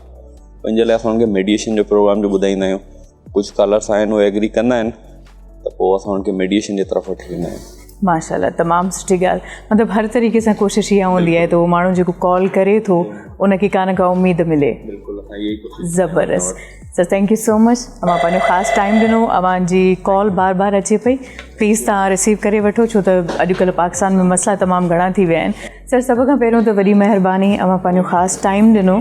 उन जे लाइ असां हुनखे मेडिएशन जो प्रोग्राम जो ॿुधाईंदा आहियूं. कुझु कॉलर्स आहिनि उहे एग्री कंदा आहिनि त पोइ असां हुनखे मेडिएशन जे तरफ़ वठी वेंदा आहियूं. माशाल्लाह, तमामु सुठी ॻाल्हि. मतिलबु हर तरीक़े सां कोशिशि इहा हूंदी आहे त उहो माण्हू जेको कॉल करे थो उनखे कान का उमेद मिले. ज़बरदस्त. Sir thank you so much. मां पंहिंजो ख़ासि टाइम ॾिनो. अव्हांजी कॉल बार बार अचे पई, प्लीज़ तव्हां रिसीव करे वठो, छो त अॼुकल्ह पाकिस्तान में मसइला तमामु घणा थी विया आहिनि. सर सभ खां पहिरियों त वॾी महिरबानी, अव्हां पंहिंजो ख़ासि टाइम ॾिनो.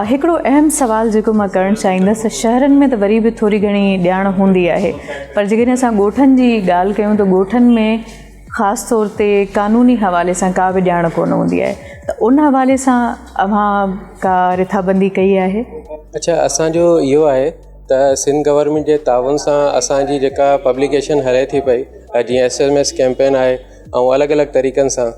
हिकिड़ो अहम सुवालु जेको मां करणु चाहींदसि, शहरनि में त वरी बि थोरी घणी ॼाण हूंदी आहे, पर जेकॾहिं असां ॻोठनि जी ॻाल्हि कयूं त ॻोठनि में ख़ासि तौर ते क़ानूनी हवाले सां का बि ॼाण कोन हूंदी आहे, त उन हवाले सां अव्हां का रिथाबंदी कई आहे? अच्छा, असांजो इहो आहे त सिंध गवर्नमेंट जे ताउन सां असांजी जेका पब्लिकेशन हले थी पई, जीअं SMS कैंपेन आहे ऐं अलॻि अलॻि तरीक़नि सां,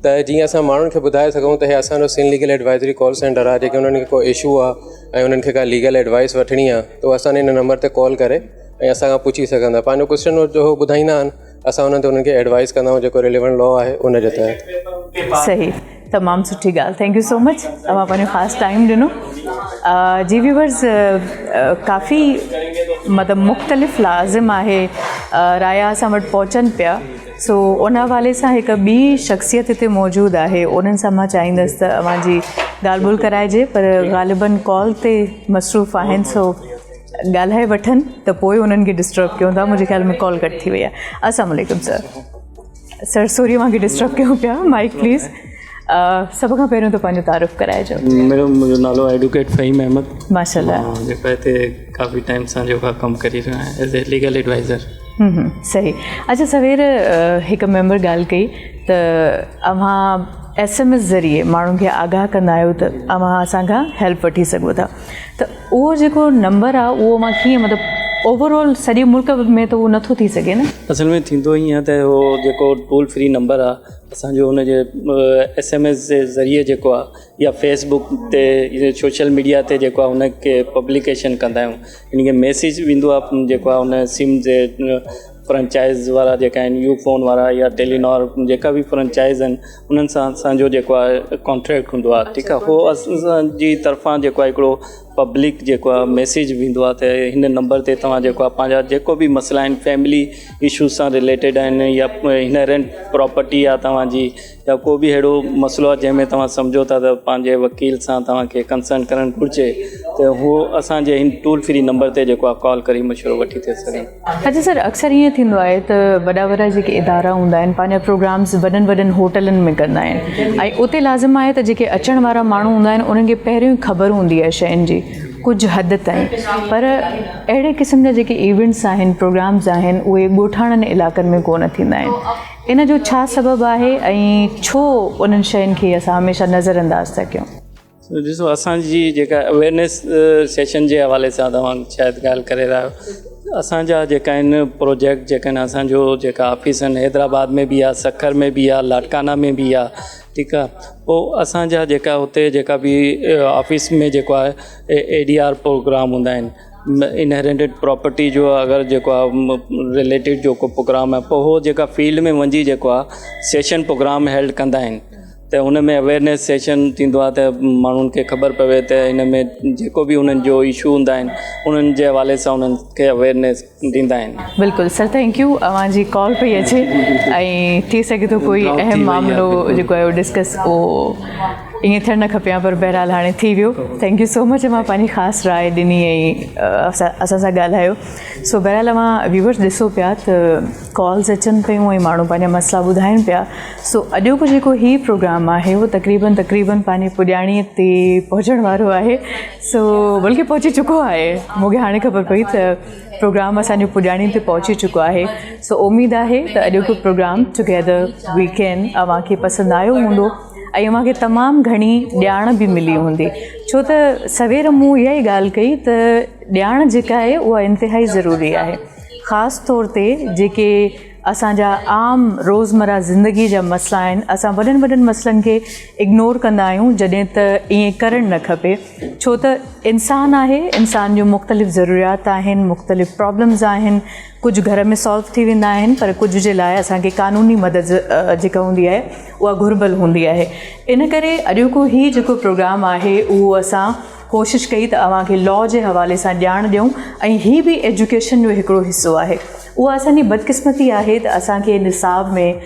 त जीअं असां माण्हुनि खे ॿुधाए सघूं त हे असांजो Sindh legal advisory call centre आहे. जेके उन्हनि खे को इशू आहे ऐं उन्हनि खे का लीगल एडवाइस वठणी आहे त असां हिन नंबर ते कॉल करे ऐं असां खां पुछी सघंदा. पंहिंजो क्वेश्चन जो ॿुधाईंदा आहिनि, असां उन्हनि ते उन्हनि खे एडवाइस कंदा आहियूं जेको रिलेवेंट लॉ आहे उन जे तहत. सही, तमामु सुठी ॻाल्हि. Thank you so much. अव्हां पंहिंजो ख़ासि टाइम ॾिनो. जी व्यूवर्स, काफ़ी मतिलबु मुख़्तलिफ़ लाज़िम आहे राया असां वटि पहुचनि पिया. सो उन हवाले सां हिकु ॿी शख़्सियत हिते मौजूदु आहे, उन्हनि सां मां चाहींदसि त अव्हांजी ॻाल्हि ॿोल कराइजे, पर ग़ालिबन कॉल ते मसरूफ़ आहिनि, सो ॻाल्हाए वठनि त पोइ उन्हनि खे डिस्टर्ब कयूं था. मुंहिंजे ख़्याल में कॉल कट थी वई आहे. अस्सलाम वालेकुम सर. सर सॉरी मां डिस्टर्ब कयूं पिया. Mike please. सभ खां पहिरियों त पंहिंजो तारीफ़ कराइजो. मुंहिंजो नालो एडवोकेट फ़हीम अहमद. माशाल्लाह. जेको हिते काफ़ी टाइम सां जेको कमु करे रहियो आहियां एज़ ए लीगल एडवाइज़र. सही. अच्छा, सवेर हिकु मेंबर ॻाल्हि कई त अव्हां SMS ज़रिए माण्हुनि खे आगाह कंदा आहियो त अवां असांखां हेल्प वठी सघो था, त उहो जेको नंबर आहे उहो मां कीअं मतिलबु ओवरऑल सॼे मुल्क में त उहो नथो थी सघे न? असल में थींदो ईअं त उहो जेको टोल फ्री नंबर आहे असांजो हुनजे SMS जे ज़रिए जेको आहे या फेसबुक ते सोशल मीडिया ते जेको आहे हुनखे पब्लिकेशन कंदा आहियूं, इन खे मैसेज वेंदो आहे जेको आहे हुन सिम जे फ्रेंचाइज़ वारा जेका आहिनि यू फोन वारा या टेलीनॉर जेका बि फ्रेंचाइज़ आहिनि उन्हनि सां असांजो जेको आहे कॉन्ट्रैक्ट हूंदो आहे, ठीकु आहे। उहो असांजी तरफ़ां जेको आहे हिकिड़ो पब्लिक जेको आहे मैसेज वेंदो आहे त हिन नंबर ते तव्हां जेको आहे पंहिंजा जेको बि मसइला आहिनि फैमिली इशूज़ सां रिलेटेड आहिनि या इनहेरेंट प्रॉपर्टी आहे तव्हांजी या को बि अहिड़ो मसइलो आहे जंहिंमें तव्हां सम्झो था त पंहिंजे वकील सां तव्हांखे कंसर्न करणु घुरिजे त उहो असांजे हिन टोल फ्री नंबर ते जेको आहे कॉल करे मशवरो वठी था सघनि। अच्छा सर, अक्सर ईअं थींदो आहे त वॾा वॾा जेके इदारा हूंदा आहिनि पंहिंजा प्रोग्राम्स वॾनि वॾनि होटलनि में कंदा आहिनि ऐं उते लाज़िम आहे त जेके अचण वारा माण्हू हूंदा आहिनि उन्हनि खे पहिरियों ई ख़बर हूंदी आहे शयुनि जी कुझु हद ताईं, पर अहिड़े क़िस्म जा जेके इवेंट्स आहिनि प्रोग्राम्स आहिनि उहे ॻोठाणनि इलाइक़नि में कोन थींदा आहिनि। इन जो छा सबबु आहे ऐं छो उन्हनि शयुनि खे असां हमेशह नज़रअंदाज़ था कयूं? ॾिसो, असांजी जेका अवेयरनेस सेशन जे हवाले सां तव्हां शायदि ॻाल्हि करे रहिया आहियो, असांजा जेका आहिनि प्रोजेक्ट जेका आहिनि असांजो जेका ऑफिस आहिनि हैदराबाद में बि आहे, सखर में बि आहे, लाटकाना में बि आहे, ठीकु आहे। पोइ असांजा जेका हुते जेका बि ऑफिस में जेको आहे ADR प्रोग्राम हूंदा आहिनि, इनहेरेंटेड प्रॉपर्टी जो अगरि जेको आहे रिलेटेड जो को प्रोग्राम आहे पोइ उहो जेका फील्ड में वञी जेको आहे सेशन प्रोग्राम हेल्ड कंदा आहिनि त हुन में अवेयरनेस सेशन थींदो आहे त माण्हुनि खे ख़बर पवे त हिन में जेको बि उन्हनि जो इशू हूंदा आहिनि उन्हनि जे हवाले सां उन्हनि खे अवेयरनेस ॾींदा आहिनि। बिल्कुलु सर, थैंक यू। अवांजी कॉल पई अचे ऐं थी सघे थो कोई अहम मामिलो जेको आहे उहो डिस्कस उहो ईअं थियणु न खपे पर बहरहाल हाणे थी वियो। थैंक यू सो मच, मां पंहिंजी ख़ासि राय ॾिनी ऐं असां सां ॻाल्हायो। सो बहरहाल मां व्यूवर्स ॾिसो पिया त कॉल्स अचनि पियूं ऐं माण्हू पंहिंजा मसइला ॿुधाइनि पिया। सो अॼोको जेको ही प्रोग्राम आहे उहो तक़रीबन पंहिंजी पुॼाणीअ ते पहुचण वारो आहे। सो बल्कि पहुची चुको आहे, मूंखे हाणे ख़बर पई त प्रोग्राम असांजो पुॼाणी ते पहुची चुको आहे। सो उमेदु आहे त अॼोको प्रोग्राम टुगेदर वीकेंड अव्हांखे पसंदि आयो हूंदो ऐं मूंखे तमामु घणी ॼाण बि मिली हूंदी, छो त सवेर मूं इहा ई ॻाल्हि कई त ॼाण जेका आहे उहा इंतिहाई ज़रूरी आहे, ख़ासि तौर ते जेके असांजा आम रोज़मर्रा ज़िंदगी जा मसइला आहिनि। असां वॾनि वॾनि मसइलनि खे इग्नोर कंदा आहियूं जॾहिं त ईअं करणु न खपे, छो त इंसानु आहे, इंसान जूं मुख़्तलिफ़ ज़रूरियात आहिनि, मुख़्तलिफ़ प्रॉब्लम्स आहिनि, कुझु घर में सॉल्व थी वेंदा आहिनि पर कुझु जे लाइ असांखे क़ानूनी मदद जेका हूंदी आहे उहा घुर्बल हूंदी आहे। इन करे अॼोको ही जेको प्रोग्राम आहे उहो असां कोशिशि कई त अव्हांखे लॉ जे हवाले सां ॼाण ॾियूं ऐं हीअ बि एजुकेशन जो हिकिड़ो हिसो आहे। उहा असांजी बदकिस्मती आहे त असांखे निसाब में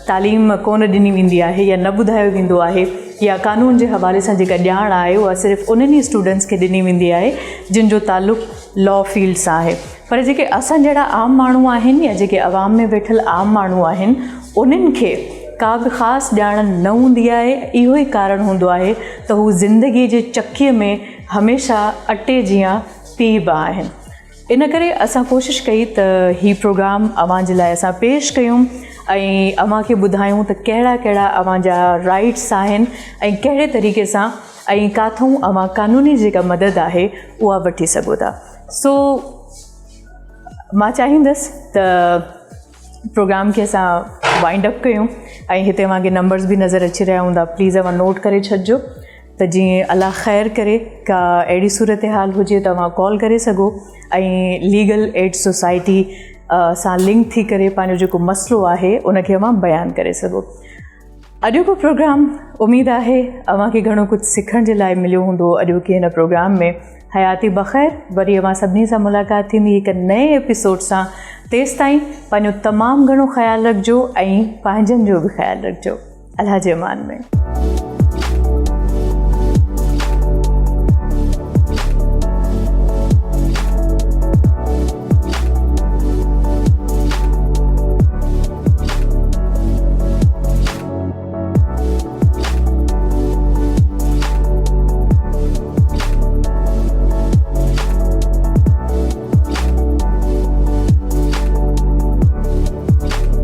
तालीम कोन ॾिनी वेंदी आहे या न ॿुधायो वेंदो आहे या कानून जे हवाले सां जेका ॼाण आहे उहा सिर्फ़ु उन्हनि ई स्टूडेंट्स खे ॾिनी वेंदी आहे जिन जो तालुक़ु लॉ फील्ड सां आहे। पर जेके असां जहिड़ा आम माण्हू आहिनि या जेके अवाम में वेठल आम माण्हू आहिनि उन्हनि खे का बि ख़ासि ॼाण न हूंदी आहे। इहो ई कारण हूंदो आहे त हू ज़िंदगीअ जे चकीअ में हमेशह अटे जीअं पीबा आहिनि। इन करे असां कोशिशि कई त हीउ प्रोग्राम अव्हां जे लाइ असां पेश कयूं ऐं अव्हांखे ॿुधायूं त कहिड़ा कहिड़ा अव्हांजा राइट्स आहिनि ऐं कहिड़े तरीक़े सां ऐं काथूं अव्हां कानूनी जेका मदद आहे उहा वठी सघो था। सो मां चाहींदसि त प्रोग्राम खे असां वाइंड अप कयूं ऐं हिते अव्हांखे नंबर्स बि नज़र अची रहिया हूंदा, प्लीज़ अव्हां नोट करे छॾिजो त जीअं अलाह ख़ैर करे का अहिड़ी सूरत हाल हुजे त अव्हां कॉल करे सघो ऐं लीगल एड सोसाइटी सां लिंक थी करे पंहिंजो जेको मसइलो आहे उनखे अव्हां बयानु करे सघो। अॼोको प्रोग्राम उमेदु आहे अव्हांखे घणो कुझु सिखण जे लाइ मिलियो हूंदो अॼोके हिन प्रोग्राम में। हयाती बख़ैर, वरी अव्हां सभिनी सां मुलाक़ात थींदी हिकु नए एपिसोड सां। तेसि ताईं पंहिंजो तमामु घणो ख़्यालु रखिजो ऐं पंहिंजनि जो बि ख़्यालु रखिजो। अल्लाह जे अमान में।